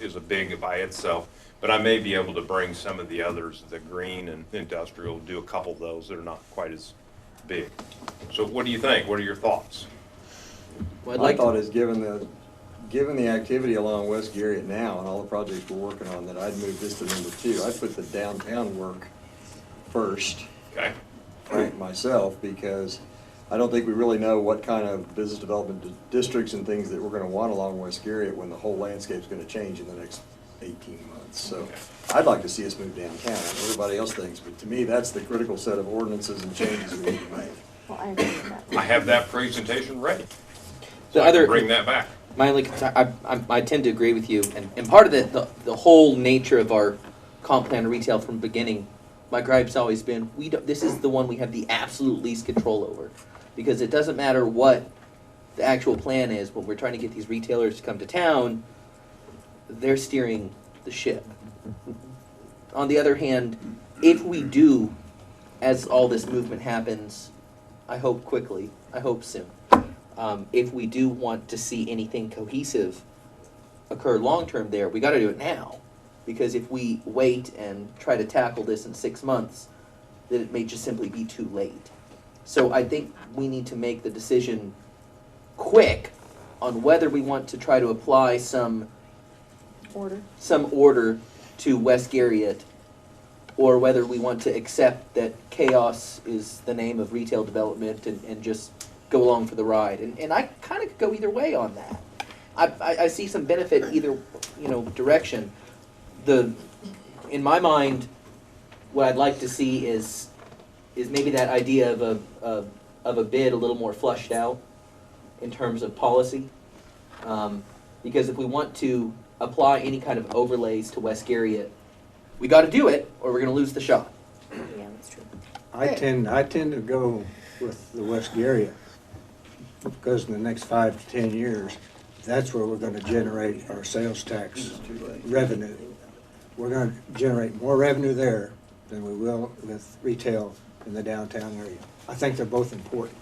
is a big by itself. But I may be able to bring some of the others, the green and industrial, do a couple of those that are not quite as big. So what do you think? What are your thoughts? Well, My thought is, given the activity along West Garrett now and all the projects we're working on, that I'd move this to number 2. I'd put the downtown work first. Okay. Frank, myself, because I don't think we really know what kind of business development districts and things that we're gonna want along West Garrett when the whole landscape's gonna change in the next 18 months. So I'd like to see us move downtown. Everybody else thinks, but to me, that's the critical set of ordinances and changes we need to make. Well, I agree with that. I have that presentation ready. The So I other- can bring that back. My only concern, I tend to agree with you, and part of the whole nature of our comp plan retail from the beginning, my gripe's always been, this is the one we have the absolute least control over. Because it doesn't matter what the actual plan is, when we're trying to get these retailers to come to town, they're steering the ship. On the other hand, if we do, as all this movement happens, I hope quickly, I hope soon, if we do want to see anything cohesive occur long-term there, we gotta do it now. Because if we wait and try to tackle this in 6 months, then it may just simply be too late. So I think we need to make the decision quick on whether we want to try to apply some order to West Garriott, or whether we want to accept that chaos is the name of retail development and just go along for the ride. And I kind of could go either way on that. I see some benefit either, direction. In my mind, what I'd like to see is maybe that idea of a bid a little more flushed out in terms of policy. Because if we want to apply any kind of overlays to West Garriott, we got to do it, or we're going to lose the shot. Yeah, that's true. I tend to go with the West Garrett, because in the next 5 to 10 years, that's where we're gonna generate our sales tax revenue. We're gonna generate more revenue there than we will with retail in the downtown area. I think they're both important.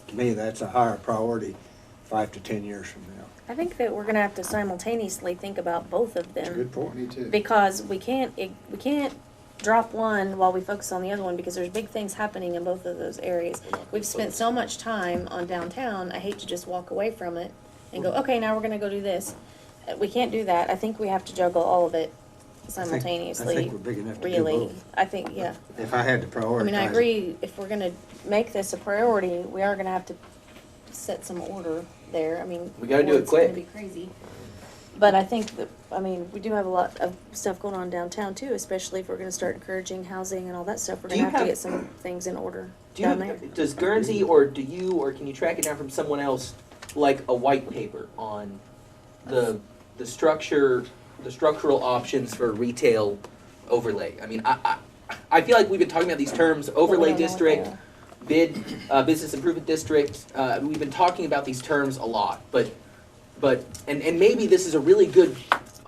To me, that's a higher priority 5 to 10 years from now. I think that we're gonna have to simultaneously think about both of them. Good point. Me too. Because we can't drop one while we focus on the other one, because there's big things happening in both of those areas. We've spent so much time on downtown, I hate to just walk away from it and go, okay, now we're gonna go do this. We can't do that. I think we have to juggle all of it simultaneously. I think we're big enough to do Really, both. I think, yeah. If I had to prioritize. I mean, I agree, if we're gonna make this a priority, we are gonna have to set some order there. I mean, We gotta do it it's gonna quick. be crazy. But I think that, we do have a lot of stuff going on downtown too, especially if we're gonna start encouraging housing and all that stuff. We're Do gonna you have to have- get some things in order Do down there. does Guernsey or can you track it down from someone else, like a white paper on the structural options for retail overlay? I mean, I feel like we've been talking about these terms, overlay don't know what district, they business improvement district. We've been talking about these terms a lot, but maybe this is a really good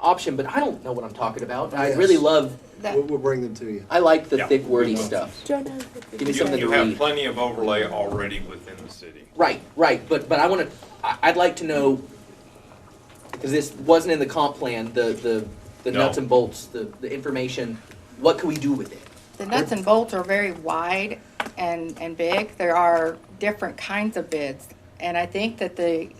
option, but I don't know what I'm talking about. I really love. We'll bring them to you. I like the Yeah. thick wordy stuff. Give me something You to have read. plenty of overlay already within the city. Right, but I'd like to know, because this wasn't in the comp plan, the No. nuts and bolts, the information, what can we do with it? The nuts and bolts are very wide and big. There are different kinds of bids. And I think that the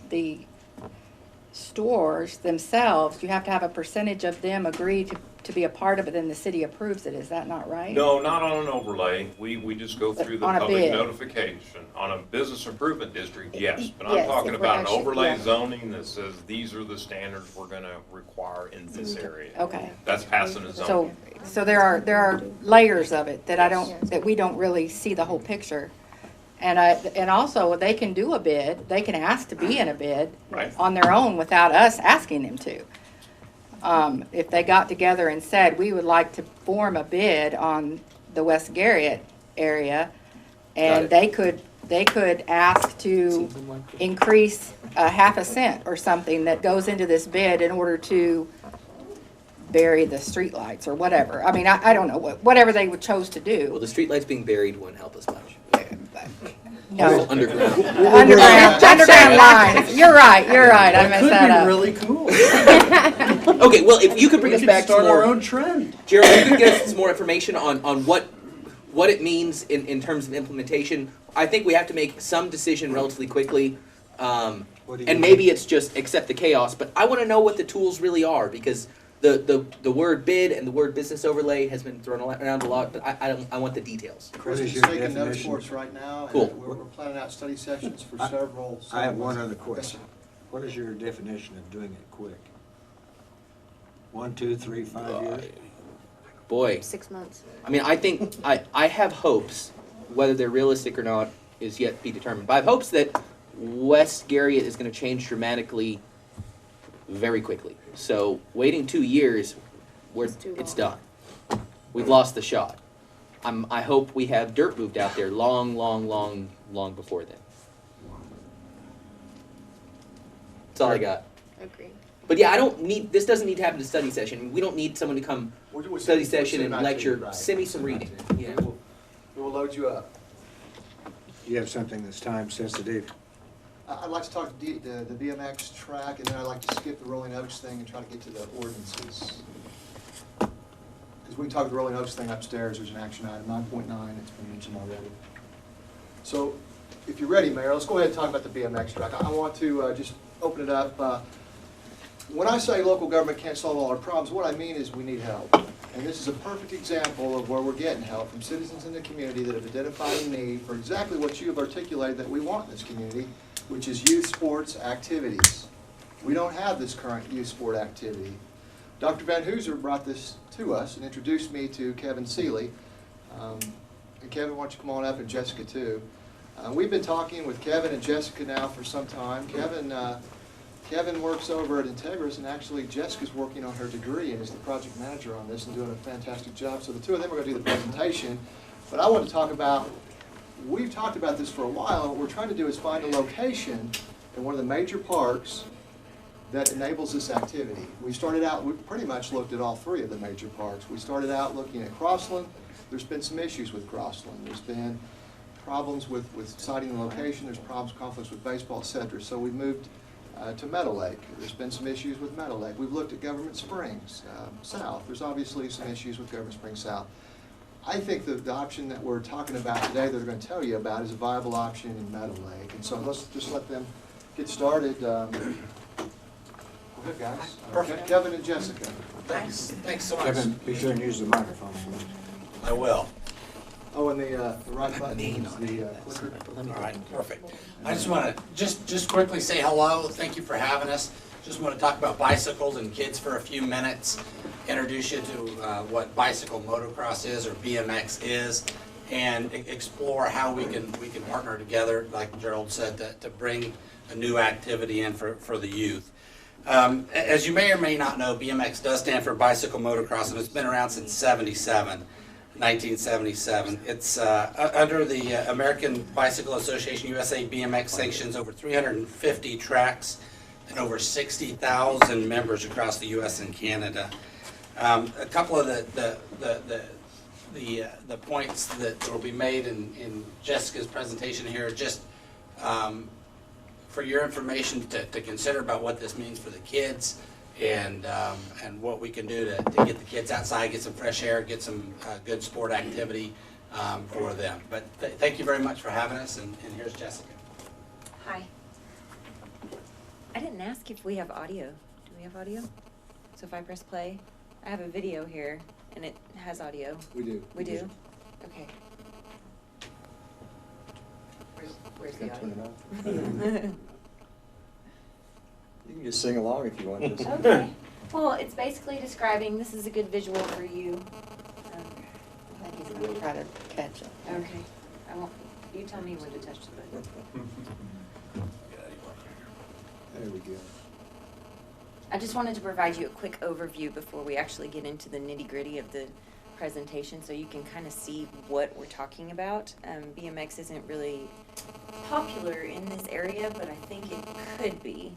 stores themselves, you have to have a percentage of them agree to be a part of it, and the city approves it. Is that not right? No, not on an overlay. We just go through the On a public bid. notification. On a business improvement district, yes. But I'm Yes, talking if we're about an actually- overlay yeah. zoning that says these are the standards we're gonna require in this area. Okay. That's passing a zoning. So there are layers of it that we don't really see the whole picture. And also, they can do a bid, they can ask to be in a bid Right. on their own without us asking them to. if they got together and said, we would like to form a bid on the West Garrett area, and they could ask to increase a half a cent or something that goes into this bid in order to bury the streetlights or whatever. I mean, I don't know, whatever they would chose to do. Well, the streetlights being buried wouldn't help us much. No. Underground. Underground lines. You're right, I messed that up. Really cool. Okay, well, if you could bring us back to Start our more, own trend. Gerald, you could give us some more information on what it means in terms of implementation. I think we have to make some decision relatively quickly. And maybe it's just accept the chaos, but I want to know what the tools really are, because the word bid and the word business overlay has been thrown around a lot, but I want the details. Chris is your taking notes definition? for us right now. and Cool. We're planning out study sessions for several. I have one other question. What is your definition of doing it quick? 1, 2, 3, 5 years? Boy, 6 months. I mean, I think I have hopes, whether they're realistic or not is yet to be determined. But I have hopes that West Garrett is going to change dramatically very quickly. So waiting 2 years, it's done. We've lost the shot. I hope we have dirt moved out there long before then. That's all I got. Agreed. But yeah, this doesn't need to happen in a study session. We don't need someone to come study session and lecture. Send me some reading. Yeah. We will load you up. You have something that's time sensitive? I'd like to talk the BMX track, and then I'd like to skip the Rolling Oaks thing and try to get to the ordinances. Because we can talk the Rolling Oaks thing upstairs, there's an action item, 9.9, it's been mentioned already. So, if you're ready, Mayor, let's go ahead and talk about the BMX track. I want to just open it up. When I say local government can't solve all our problems, what I mean is we need help. And this is a perfect example of where we're getting help from citizens in the community that have identified a need for exactly what you have articulated that we want in this community, which is youth sports activities. We don't have this current youth sport activity. Dr. Van Hooser brought this to us and introduced me to Kevin Seeley. And Kevin, why don't you come on up, and Jessica too. We've been talking with Kevin and Jessica now for some time. Kevin works over at Integris, and actually Jessica's working on her degree and is the project manager on this and doing a fantastic job. So the two of them are going to do the presentation. But I want to talk about, we've talked about this for a while, and what we're trying to do is find a location in one of the major parks that enables this activity. We started out, we pretty much looked at all three of the major parks. We started out looking at Crossland. There's been some issues with Crossland. There's been problems with citing the location. There's problems, conflicts with baseball, et cetera. So we moved to Meadow Lake. There's been some issues with Meadow Lake. We've looked at Government Springs South. There's obviously some issues with Government Springs South. I think the option that we're talking about today that we're going to tell you about is a viable option in Meadow Lake. And so let's just let them get started. Go ahead, guys. Perfect. Kevin and Jessica. Thanks so much. Kevin, be sure and use the microphone. I will. Oh, and the right button is the clicker. All right, perfect. I just want to just quickly say hello. Thank you for having us. Just want to talk about bicycles and kids for a few minutes. Introduce you to what bicycle motocross is, or BMX is, and explore how we can partner together, like Gerald said, to bring a new activity in for the youth. As you may or may not know, BMX does stand for bicycle motocross, and it's been around since 1977. It's under the American Bicycle Association USA. BMX sanctions over 350 tracks and over 60,000 members across the U.S. and Canada. A couple of the points that will be made in Jessica's presentation here, just for your information to consider about what this means for the kids, and what we can do to get the kids outside, get some fresh air, get some good sport activity for them. But thank you very much for having us, and here's Jessica. Hi. I didn't ask if we have audio. Do we have audio? So if I press play, I have a video here, and it has audio. We do. We do? Okay. Where's the audio? You can just sing along if you want to. Okay. Well, it's basically describing, this is a good visual for you. I think he's going to try to catch it. Okay. I won't, you tell me when to touch the button. There we go. I just wanted to provide you a quick overview before we actually get into the nitty-gritty of the presentation, so you can kind of see what we're talking about. BMX isn't really popular in this area, but I think it could be.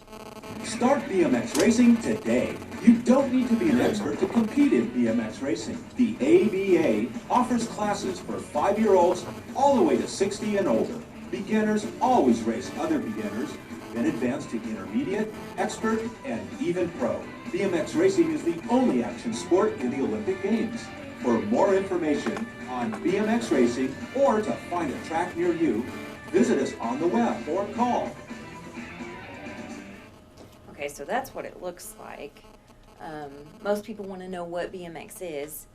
Start BMX racing today. You don't need to be an expert to compete in BMX racing. The ABA offers classes for 5-year-olds all the way to 60 and older. Beginners always race other beginners, then advance to intermediate, expert, and even pro. BMX racing is the only action sport in the Olympic Games. For more information on BMX racing or to find a track near you, visit us on the web or call. Okay, so that's what it looks like. Most people want to know what BMX is.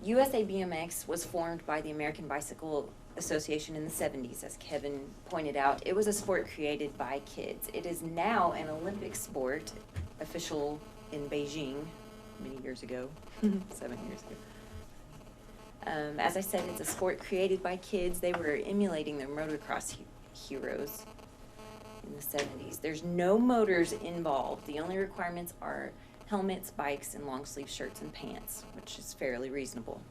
USA BMX was formed by the American Bicycle Association in the 70s, as Kevin pointed out. It was a sport created by kids. It is now an Olympic sport, official in Beijing many years ago, 7 years ago. As I said, it's a sport created by kids. They were emulating the motocross heroes in the 70s. There's no motors involved. The only requirements are helmets, bikes, and long sleeve shirts and pants, which is fairly reasonable.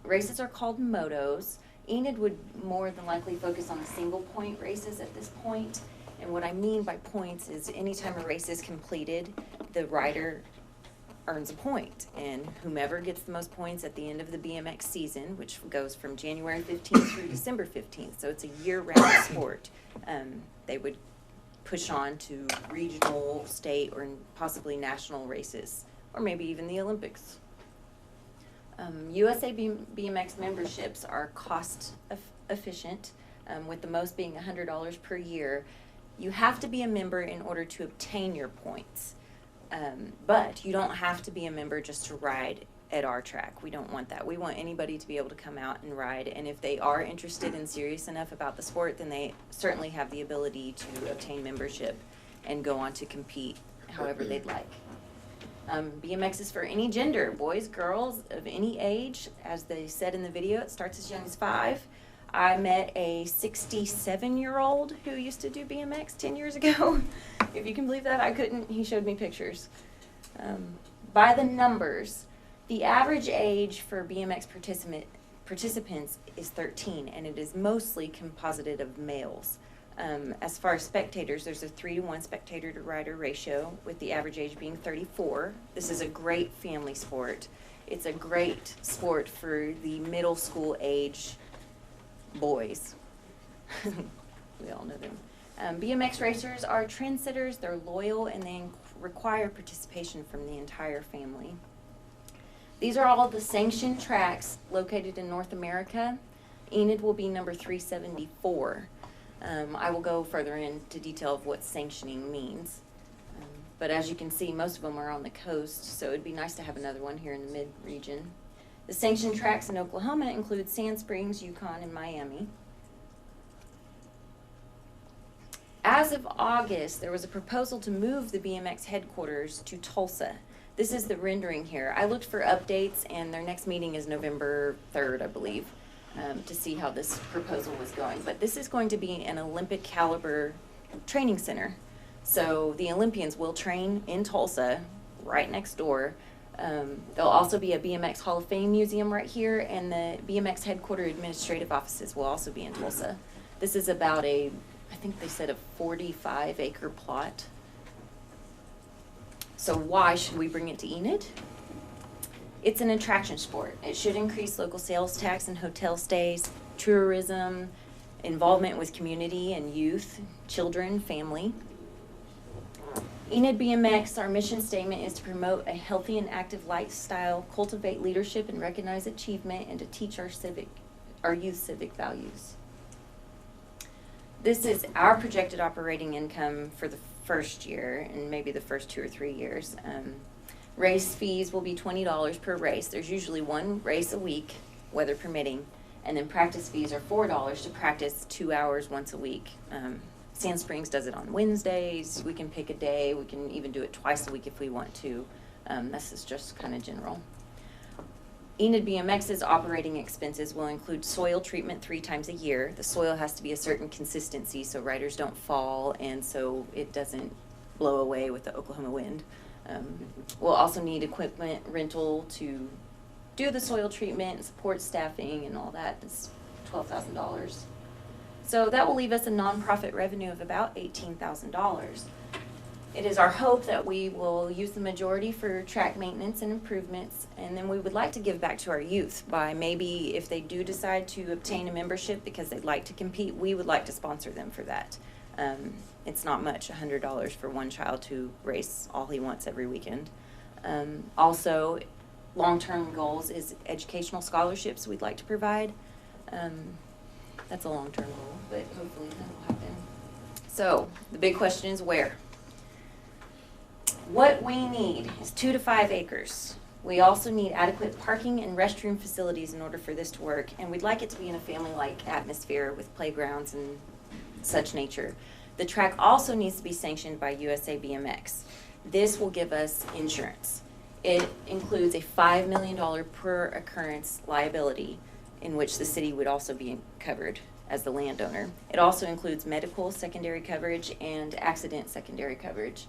Races are called motos. Enid would more than likely focus on the single point races at this point. And what I mean by points is anytime a race is completed, the rider earns a point, and whomever gets the most points at the end of the BMX season, which goes from January 15th through December 15th, so it's a year-round sport, they would push on to regional, state, or possibly national races, or maybe even the Olympics. USA BMX memberships are cost efficient, with the most being $100 per year. You have to be a member in order to obtain your points. But you don't have to be a member just to ride at our track. We don't want that. We want anybody to be able to come out and ride. And if they are interested and serious enough about the sport, then they certainly have the ability to obtain membership and go on to compete however they'd like. BMX is for any gender, boys, girls, of any age. As they said in the video, it starts as young as 5. I met a 67-year-old who used to do BMX 10 years ago. If you can believe that, I couldn't. He showed me pictures. By the numbers, the average age for BMX participants is 13, and it is mostly composited of males. As far as spectators, there's a 3-to-1 spectator to rider ratio, with the average age being 34. This is a great family sport. It's a great sport for the middle school age boys. We all know them. BMX racers are trendsetters, they're loyal, and they require participation from the entire family. These are all the sanctioned tracks located in North America. Enid will be number 374. I will go further into detail of what sanctioning means. But as you can see, most of them are on the coast, so it'd be nice to have another one here in the mid-region. The sanctioned tracks in Oklahoma include Sand Springs, Yukon, and Miami. As of August, there was a proposal to move the BMX headquarters to Tulsa. This is the rendering here. I looked for updates, and their next meeting is November 3rd, I believe, to see how this proposal was going. But this is going to be an Olympic caliber training center. So the Olympians will train in Tulsa, right next door. There'll also be a BMX Hall of Fame museum right here, and the BMX headquarter administrative offices will also be in Tulsa. This is about I think they said a 45-acre plot. So why should we bring it to Enid? It's an attraction sport. It should increase local sales tax and hotel stays, tourism, involvement with community and youth, children, family. Enid BMX, our mission statement is to promote a healthy and active lifestyle, cultivate leadership and recognize achievement, and to teach our youth civic values. This is our projected operating income for the first year and maybe the first 2 or 3 years. Race fees will be $20 per race. There's usually one race a week, weather permitting, and then practice fees are $4 to practice 2 hours once a week. Sand Springs does it on Wednesdays. We can pick a day. We can even do it twice a week if we want to. This is just kind of general. Enid BMX's operating expenses will include soil treatment 3 times a year. The soil has to be a certain consistency so riders don't fall and so it doesn't blow away with the Oklahoma wind. We'll also need equipment rental to do the soil treatment, support staffing, and all that. It's $12,000. So that will leave us a nonprofit revenue of about $18,000. It is our hope that we will use the majority for track maintenance and improvements, and then we would like to give back to our youth by maybe if they do decide to obtain a membership because they'd like to compete, we would like to sponsor them for that. It's not much, $100 for one child to race all he wants every weekend. Also, long-term goals is educational scholarships we'd like to provide. That's a long-term goal, but hopefully that'll happen. So the big question is where? What we need is 2 to 5 acres. We also need adequate parking and restroom facilities in order for this to work, and we'd like it to be in a family-like atmosphere with playgrounds and such nature. The track also needs to be sanctioned by USA BMX. This will give us insurance. It includes a $5 million per occurrence liability in which the city would also be covered as the landowner. It also includes medical secondary coverage and accident secondary coverage.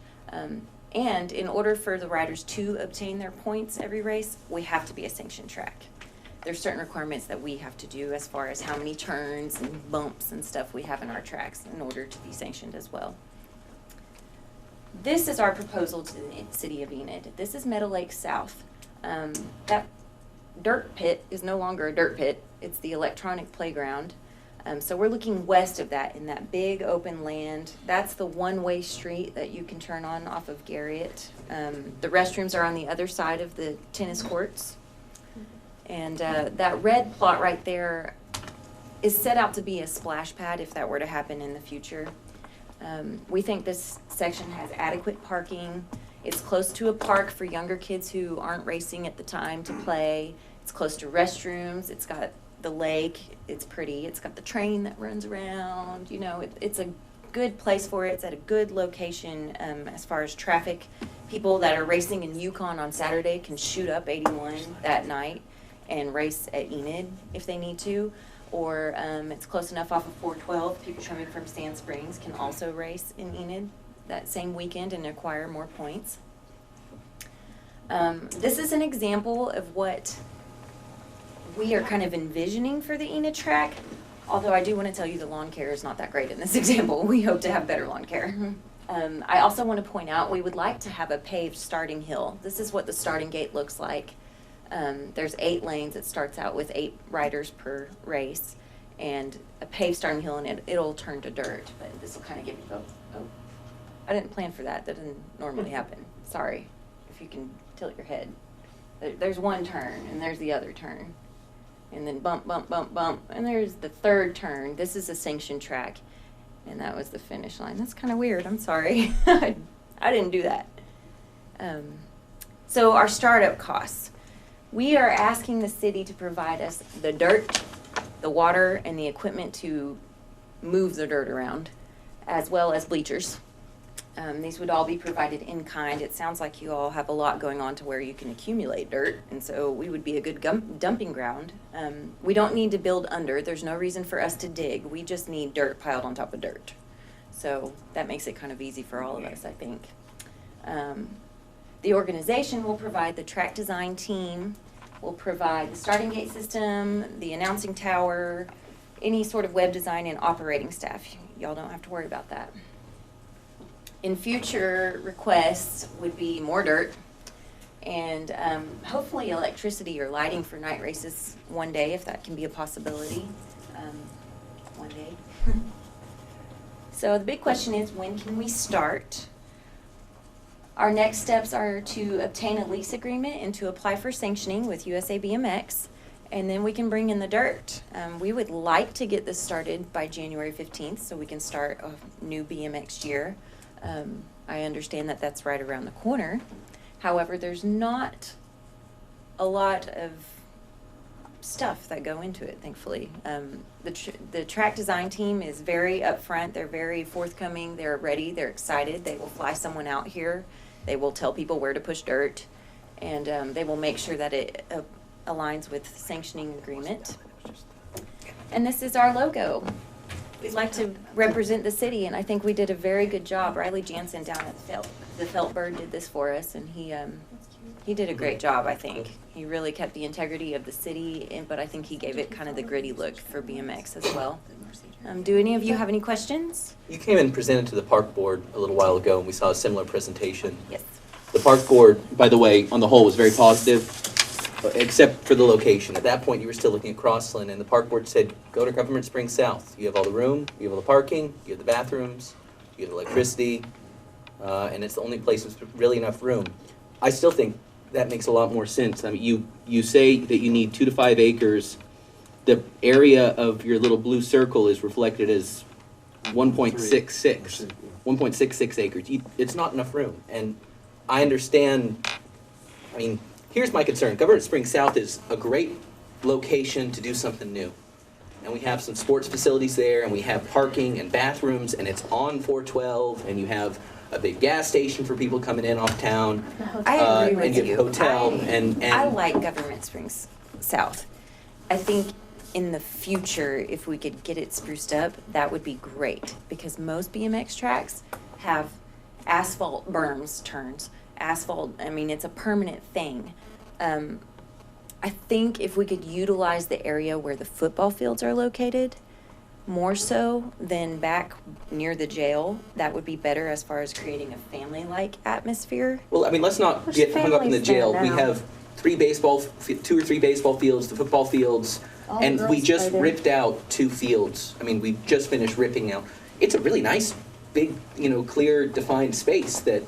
And in order for the riders to obtain their points every race, we have to be a sanctioned track. There's certain requirements that we have to do as far as how many turns and bumps and stuff we have in our tracks in order to be sanctioned as well. This is our proposal to the city of Enid. This is Meadow Lake South. That dirt pit is no longer a dirt pit. It's the electronic playground. So we're looking west of that in that big open land. That's the one-way street that you can turn on off of Garriott. The restrooms are on the other side of the tennis courts. And that red plot right there is set out to be a splash pad if that were to happen in the future. We think this section has adequate parking. It's close to a park for younger kids who aren't racing at the time to play. It's close to restrooms. It's got the lake. It's pretty. It's got the train that runs around. You know, it's a good place for it. It's at a good location as far as traffic. People that are racing in Yukon on Saturday can shoot up 81 that night and race at Enid if they need to. Or it's close enough off of 412. People coming from Sand Springs can also race in Enid that same weekend and acquire more points. This is an example of what we are kind of envisioning for the Enid track, although I do want to tell you the lawn care is not that great in this example. We hope to have better lawn care. I also want to point out we would like to have a paved starting hill. This is what the starting gate looks like. There's 8 lanes. It starts out with 8 riders per race and a paved starting hill, and it'll turn to dirt, but this will kind of give you both. Oh, I didn't plan for that. That doesn't normally happen. Sorry. If you can tilt your head. There's one turn, and there's the other turn. And then bump, bump, bump, bump. And there's the third turn. This is a sanctioned track. And that was the finish line. That's kind of weird. I'm sorry. I didn't do that. So our startup costs. We are asking the city to provide us the dirt, the water, and the equipment to move the dirt around, as well as bleachers. These would all be provided in kind. It sounds like you all have a lot going on to where you can accumulate dirt, and so we would be a good dumping ground. We don't need to build under. There's no reason for us to dig. We just need dirt piled on top of dirt. So that makes it kind of easy for all of us, I think. The organization will provide the track design team, will provide the starting gate system, the announcing tower, any sort of web design and operating staff. Y'all don't have to worry about that. In future requests would be more dirt and hopefully electricity or lighting for night races one day, if that can be a possibility, one day. So the big question is, when can we start? Our next steps are to obtain a lease agreement and to apply for sanctioning with USA BMX, and then we can bring in the dirt. We would like to get this started by January 15th so we can start a new BMX year. I understand that that's right around the corner. However, there's not a lot of stuff that go into it, thankfully. The track design team is very upfront. They're very forthcoming. They're ready. They're excited. They will fly someone out here. They will tell people where to push dirt, and they will make sure that it aligns with sanctioning agreement. And this is our logo. we'd like to represent the city, and I think we did a very good job. Riley Jansen down at the Felt Bird did this for us, and he did a great job, I think. He really kept the integrity of the city, but I think he gave it kind of the gritty look for BMX as well. Do any of you have any questions? You came and presented to the park board a little while ago, and we saw a similar presentation. Yes. The park board, by the way, on the whole, was very positive, except for the location. At that point, you were still looking at Crossland, and the park board said, go to Government Springs South. You have all the room, you have all the parking, you have the bathrooms, you have electricity, and it's the only place with really enough room. I still think that makes a lot more sense. I mean, you say that you need 2 to 5 acres. The area of your little blue circle is reflected as 1.66 acres. It's not enough room. And I understand, I mean, here's my concern. Government Springs South is a great location to do something new. And we have some sports facilities there, and we have parking and bathrooms, and it's on 412, and you have a big gas station for people coming in off town. I agree with and you have a hotel, and I like Government Springs South. I think in the future, if we could get it spruced up, that would be great, because most BMX tracks have asphalt berms, turns. Asphalt, I mean, it's a permanent thing. I think if we could utilize the area where the football fields are located, more so than back near the jail, that would be better as far as creating a family-like atmosphere. well, I mean, let's not There's get hung up in the families there jail. We now. have 2 or 3 baseball fields, the football fields, All the and we girls just play there. ripped out 2 fields. I mean, we just finished ripping out. It's a really nice, big, clear, defined space that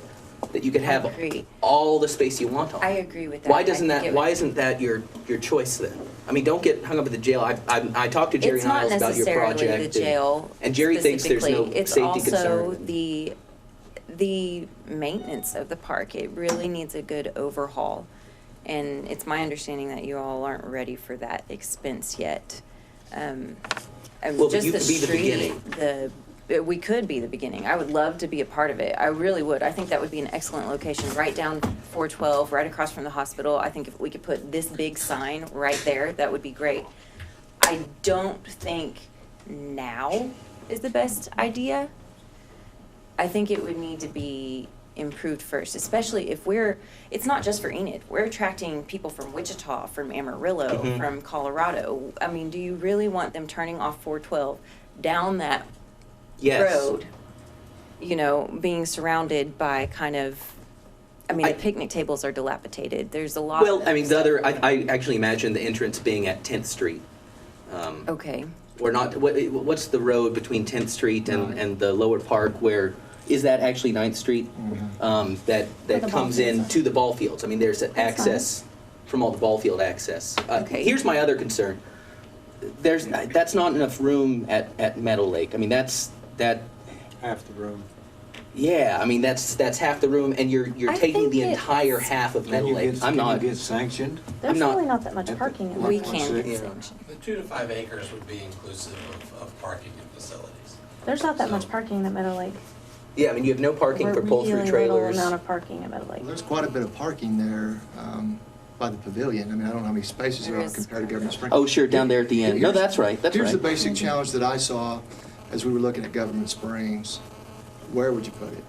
you could have all the space you want on. I agree with that. Why I doesn't think that? it Why would- isn't that your choice then? I mean, don't get hung up at the jail. I talked to Jerry It's not Niles about your necessarily project. the jail and Jerry thinks there's no specifically. It's safety also concern. the maintenance of the park. It really needs a good overhaul. And it's my understanding that you all aren't ready for that expense yet. And Well, but just you the could be the street, beginning. we could be the beginning. I would love to be a part of it. I really would. I think that would be an excellent location, right down 412, right across from the hospital. I think if we could put this big sign right there, that would be great. I don't think now is the best idea. I think it would need to be improved first, especially if it's not just for Enid. We're attracting people from Wichita, from Amarillo, Mhm. from Colorado. I mean, do you really want them turning off 412 down that Yes. road, being surrounded by kind of, the picnic tables are dilapidated. There's a lot. Well, I mean, I actually imagine the entrance being at 10th Street. Okay. Or not, what's the road between 10th Street and the lower park where, is that actually 9th Street? That the ball comes in fields. to the ball fields. I mean, there's access from all the ball field access. Okay. Here's my other concern. That's not enough room at Meadow Lake. I mean, that's Half the room. yeah, I mean, that's half the room, and you're I taking think the it's- entire half of Meadow Lake. Can you get sanctioned? There's not- really not that much parking in We that. can get Yeah. sanctioned. The 2 to 5 acres would be inclusive of parking and facilities. There's not that much parking at Meadow Lake. Yeah, I mean, you have no parking for pull-through Really trailers. little amount of parking at Meadow Lake. Well, there's quite a bit of parking there by the pavilion. I mean, I don't know how many spaces there There are is. compared to Government Springs. Oh, sure, down there at the end. No, Here's- that's right, that's Here's the right. basic challenge that I saw as we were looking at Government Springs. Where would you put it?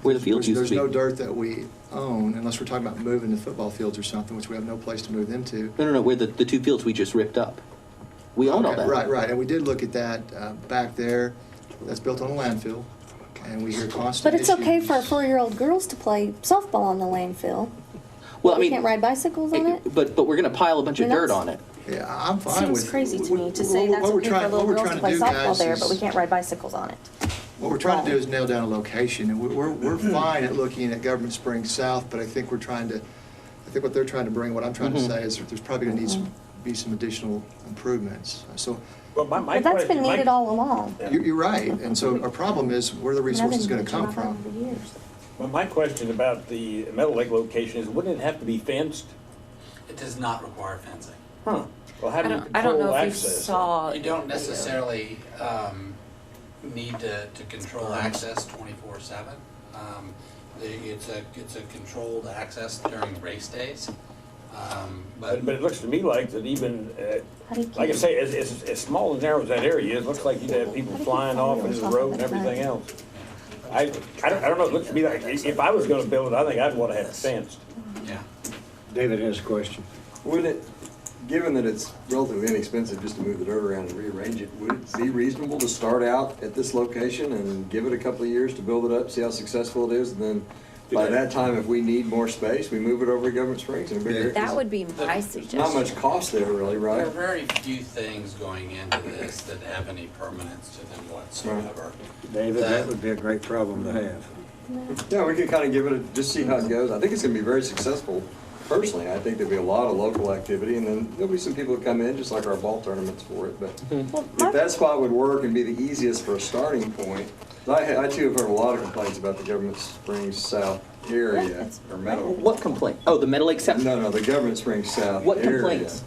Where the fields used to There's be. no dirt that we own, unless we're talking about moving the football fields or something, which we have no place to move them to. No, where the 2 fields we just ripped up. We own all Okay, that. Right, and we did look at that back there. That's built on a landfill, and we hear constant But it's okay issues. for 4-year-old girls to play softball on the landfill. Well, I We mean, can't ride bicycles on it? but we're gonna pile a bunch of I mean, dirt that's- on it. Yeah, I'm fine with. Seems crazy to me to what- say what that's we're okay trying- for what little we're girls trying to play do, softball guys, there, is- but we can't ride bicycles on it. What we're trying to do is nail down a location, and we're fine at looking at Government Springs South, but I think what they're trying to bring, what I'm trying to Mhm. say is that there's probably gonna need to be some additional improvements. So, Well, my But that's been question- needed all along. you're right, and so our problem is where the resources gonna come from. Well, my question about the Meadow Lake location is, wouldn't it have to be fenced? It does not require fencing. Huh. Well, how do you I don't control know if you access? saw. You don't necessarily need to control access 24/7. It's a controlled access during race days. But it looks to me like that even, How do you like I keep- say, as small and narrow as that area is, it looks like you'd have people flying off into the road and everything else. I don't know, it looks to me like, if I was gonna build it, I think I'd wanna have it fenced. Yeah. David has a question. Would it, given that it's relatively inexpensive just to move the dirt around and rearrange it, would it be reasonable to start out at this location and give it a couple of years to build it up, see how successful it is, and then by that time, if we need more space, we move it over to Government Springs in a bigger area? That would be my suggestion. Not much cost there really, There right? are very few things going into this that have any permanence to them whatsoever. David, that would be a great problem to have. Yeah, we could kind of give it, just see how it goes. I think it's gonna be very successful. Personally, I think there'll be a lot of local activity, and then there'll be some people that come in, just like our ball tournaments for it. But if that spot would work and be the easiest for a starting point, I too have heard a lot of complaints about the Government Springs South area, or Meadow. What complaint? Oh, the Meadow Lake South? No, the Government Springs South What area. complaints?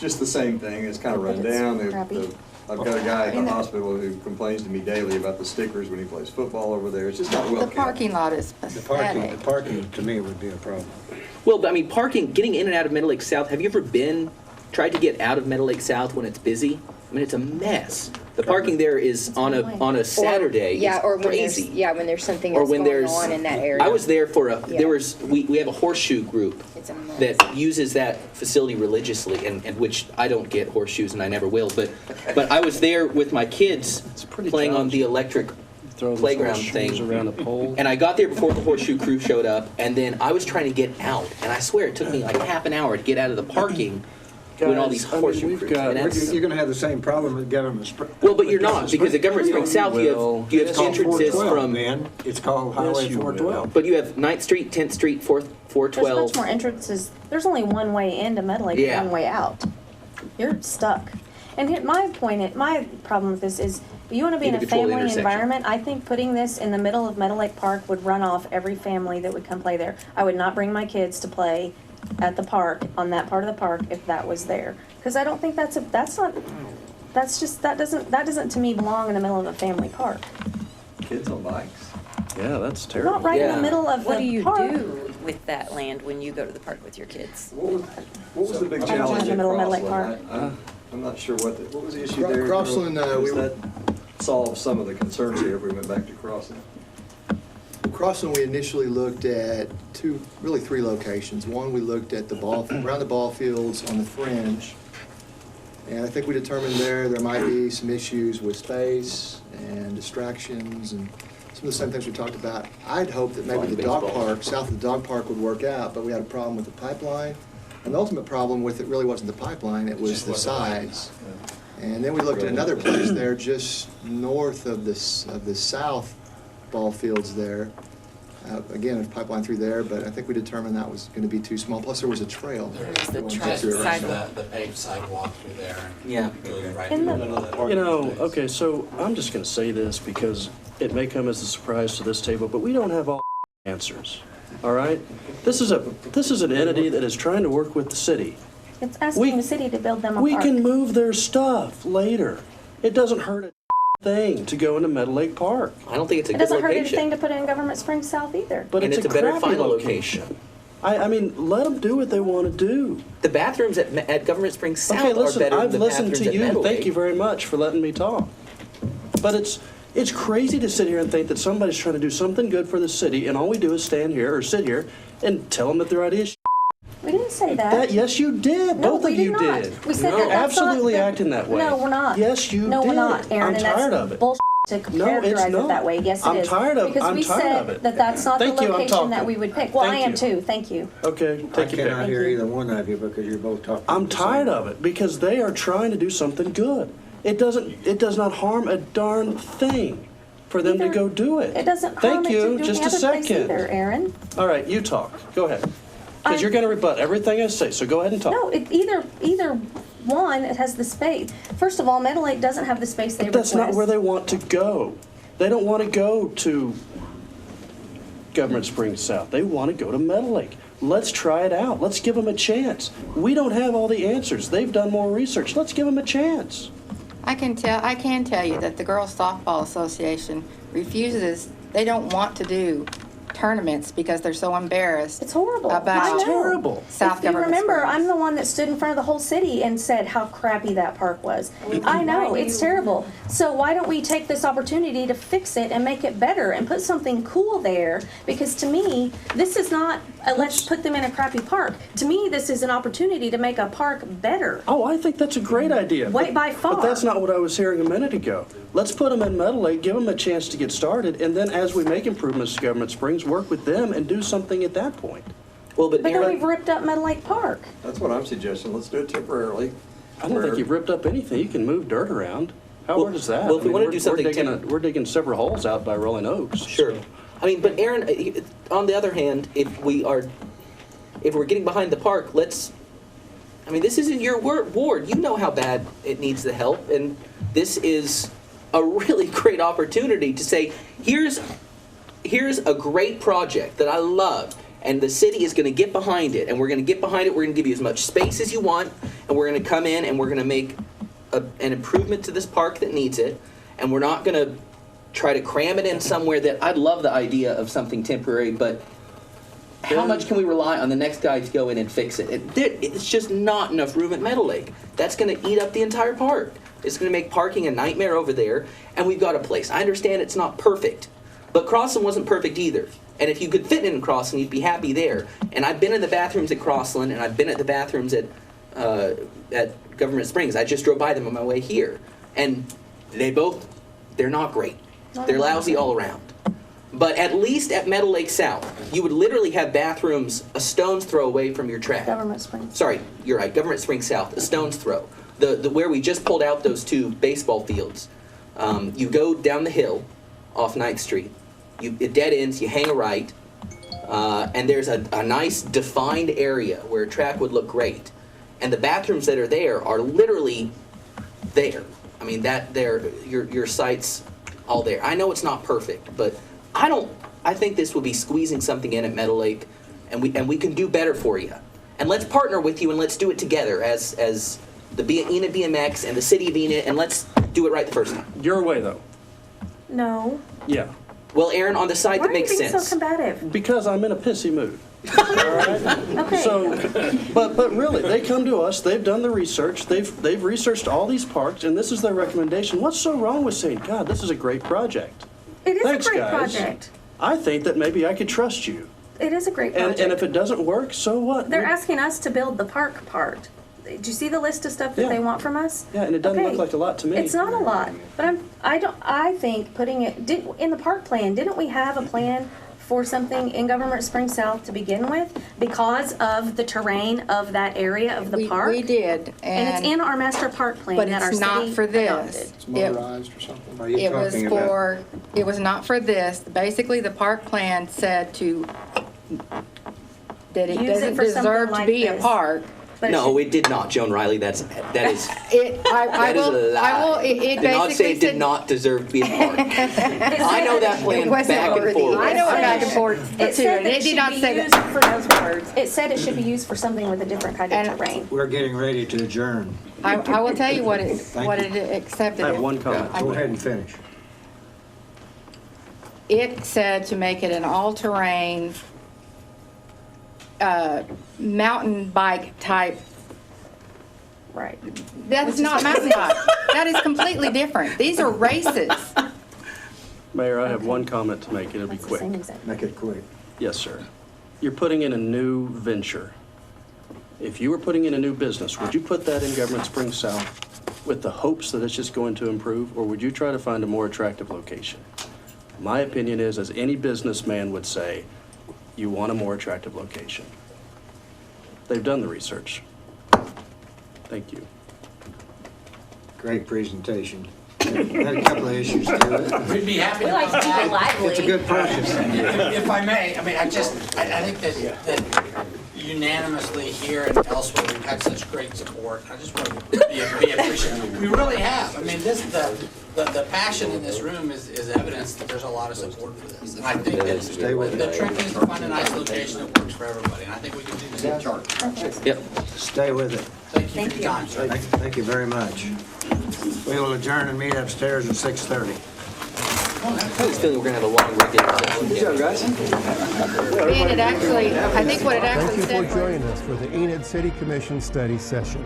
Just the same thing, it's kind of run But it's down. crappy. I've got a guy at the hospital who complains to me daily about the stickers when he plays football over there. It's just not well The kept. parking lot is The pathetic. parking to me would be a problem. Well, but I mean, parking, getting in and out of Meadow Lake South, have you ever tried to get out of Meadow Lake South when it's busy? I mean, it's a mess. The parking there is on a Saturday. Yeah, is or when crazy. when there's something Or else when going there's, on in that area. I was there for Yeah. we have a horseshoe group It's a mess. that uses that facility religiously, and which I don't get horseshoes and I never will, but I was there with my kids playing on the electric playground thing. Around a pole. And I got there before the horseshoe crew showed up, and then I was trying to get out, and I swear it took me like half an hour to get out of the parking when all these Guys, I mean, horseshoe we've crews. got- And that's- You're gonna have the same problem with Government Springs. well, but you're not, because at Government Springs South, you have It's called entrances 412, from, man. It's called Highway you will. 412. but you have 9th Street, 10th Street, 412. There's much more entrances. There's only one way into Meadow Lake Yeah. and one way out. You're stuck. And here, my problem with this is, if you want to be in Need a to control the family intersection. environment, I think putting this in the middle of Meadow Lake Park would run off every family that would come play there. I would not bring my kids to play at the park, on that part of the park, if that was there. Because I don't think that doesn't to me belong in the middle of a family park. Kids on bikes. Yeah, that's terrible. Not right in Yeah. the middle of the What do you park. do with that land when you go to the park with your kids? What was the big in challenge the at middle of Meadow Lake Crossland? I'm not sure what was the issue there? Crossland, Does we- that solve some of the concerns here if we went back to Crossland? Crossland, we initially looked at three locations. One, we looked at around the ball fields on the fringe. And I think we determined there might be some issues with space and distractions and some of the same things we talked about. I'd hoped that maybe Flying the dog baseball. park, south of the dog park would work out, but we had a problem with the pipeline. And the ultimate problem with it really wasn't the pipeline, it was the size. And then we looked at another place there just north of the south ball fields there. Again, a pipeline through there, but I think we determined that was gonna be too small, plus there was a trail. There's the going track through it. sidewalk. The paved sidewalk through there. And Yeah. go right In in the- the middle of the park. You know, okay, so I'm just gonna say this because it may come as a surprise to this table, but we don't have all answers, all right? This is an entity that is trying to work with the city. It's asking the city to build them a We park. can move their stuff later. It doesn't hurt a thing to go into Meadow Lake Park, I don't think it's a It good doesn't hurt location. anything to put it in Government Springs South either. but And it's it's a a better crappy final location. I mean, let them do what they want to do. The bathrooms at Government Springs South Okay, are listen, better I've than the listened bathrooms to at you. Meadow Thank Lake. you very much for letting me talk. But it's crazy to sit here and think that somebody's trying to do something good for the city, and all we do is stand here or sit here and tell them that their idea is We didn't say that. Yes, you did. No, Both we of you did not. did. We said You're that that's not absolutely the- acting that way. No, we're not. Yes, you No, did. we're not, Aaron, I'm and tired that's of it. bullshit to No, it's characterize it not. that way. Yes, it I'm is. tired of- Because I'm we tired of said it. that that's not the Thank you, I'm location that talking. we would pick. Well, I Thank am you. too, thank you. Okay, I take it cannot back. hear either one of you because you're both talking. I'm at the tired same of it because they are trying to do something good. It does not harm a darn thing for them to Either- go do it. It doesn't harm Thank it to you. do Just the a other place second. either, Aaron. All right, you talk. Go ahead. Because I- you're going to rebut everything I say, so go ahead and talk. No, either one, it has the space. First of all, Meadow Lake doesn't have the space they But that's request. not where they want to go. They don't want to go to Government Springs South. They want to go to Meadow Lake. Let's try it out. Let's give them a chance. We don't have all the answers. They've done more research. Let's give them a chance. I can tell you that the Girls Softball Association refuses, they don't want to do tournaments because they're so embarrassed. It's horrible. About I know. South If you Government remember, Springs. I'm the one that stood in front of the whole city and said how crappy that park was. I know, it's terrible. So why don't we take this opportunity to fix it and make it better and put something cool there? Because to me, this is not a let's put them in a crappy park. To me, this is an opportunity to make a park better. Oh, I think that's a great idea. By far. But that's not what I was hearing a minute ago. Let's put them in Meadow Lake, give them a chance to get started, and then as we make improvements to Government Springs, work with them and do something at that point. Well, But then we've ripped up Meadow Lake Park. That's what I'm suggesting. Let's do it temporarily. I don't think you've ripped up anything. You can move dirt around. How hard is that? well, if we wanna do something we're digging several holes out by Rolling Oaks. Sure. I mean, but Aaron, on the other hand, if we're getting behind the park, I mean, this isn't your ward. You know how bad it needs the help, and this is a really great opportunity to say, here's a great project that I love, and the city is going to get behind it, and we're going to get behind it. We're going to give you as much space as you want, and we're going to come in and we're going to make an improvement to this park that needs it, and we're not going to try to cram it in somewhere that I'd love the idea of something temporary, but how much can we rely on the next guy to go in and fix it? It's just not enough room at Meadow Lake. That's going to eat up the entire park. It's going to make parking a nightmare over there, and we've got a place. I understand it's not perfect, but Crossland wasn't perfect either. And if you could fit in Crossland, you'd be happy there. And I've been in the bathrooms at Crossland, and I've been at the bathrooms at Government Springs. I just drove by them on my way here, and they're not great. They're lousy all around. But at least at Meadow Lake South, you would literally have bathrooms a stone's throw away from your track. Government Springs. Sorry, you're right. Government Springs South, a stone's throw. The where we just pulled out those two baseball fields. You go down the hill off 9th Street. It dead ends. You hang a right, and there's a nice defined area where a track would look great. And the bathrooms that are there are literally there. I mean your site's all there. I know it's not perfect, but I think this would be squeezing something in at Meadow Lake, and we can do better for you. And let's partner with you and let's do it together as the Enid BMX and the city of Enid, and let's do it right the first time. Your way, though. No. Yeah. Well, Aaron, on the side Why that makes are you being sense. so combative? Because I'm in a pissy mood. Okay. So, but really, they come to us. They've done the research. They've researched all these parks, and this is their recommendation. What's so wrong with saying, God, this is a great project? It is Thanks, a great guys. project. I think that maybe I could trust you. It is a great project. And if it doesn't work, so what? They're asking us to build the park part. Did you see the list of stuff that Yeah. they want from us? Yeah, and it doesn't look like a lot to me. It's not a lot, but I think putting it in the park plan. Didn't we have a plan for something in Government Springs South to begin with because of the terrain of that area of the park? We did, and it's in our master park plan but that our it's city not for this. adopted. It's motorized or something? Are you It was talking about? for, it was not for this. Basically, the park plan said that it Use it doesn't for something deserve to like be a this. park. But No, it did not, Joan Riley. That is That is a lie. It did not say basically it did said. not deserve to be a park. I know that plan It wasn't back and worthy. forth. I know it back and forth It too, said and that it it did should not be say used that. for those words. It said it should be used for something with a different kind of terrain. We're getting ready to adjourn. I will tell you what it Thank you. accepted. I have one comment. Go ahead and finish. It said to make it an all-terrain, mountain bike type. Right. That's not mountain bike. That is completely different. These are races. Mayor, I have one comment to make. It'll be quick. Make it quick. Yes, sir. You're putting in a new venture. If you were putting in a new business, would you put that in Government Springs South with the hopes that it's just going to improve, or would you try to find a more attractive location? My opinion is, as any businessman would say, you want a more attractive location. They've done the research. Thank you. Great presentation. Had a couple of issues to it. We'd be happy We to like come to keep it back. lively. It's a good process. If I may, I mean, I think that unanimously here and elsewhere, we've had such great support. I just want to be appreciative. We really have. I mean, the passion in this room is evidence that there's a lot of support for this. And I think that the trick is to find a nice location that works for everybody. And I think we can do that. Yep. Stay with it. Thank you for your time, sir. Thank you very much. We will adjourn and meet upstairs at 6:30. have this feeling we're gonna have a long weekend session. Good job, guys. And it actually, I think what it Thank actually you for said was, joining us for the Enid City Commission study session.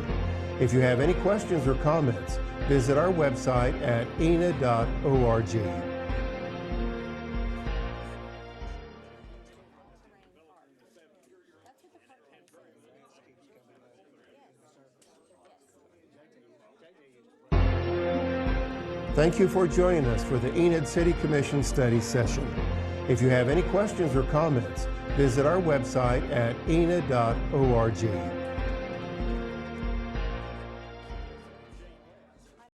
If you have any questions or comments, visit our website at enid.org. Thank you for joining us for the Enid City Commission study session. If you have any questions or comments, visit our website at enid.org.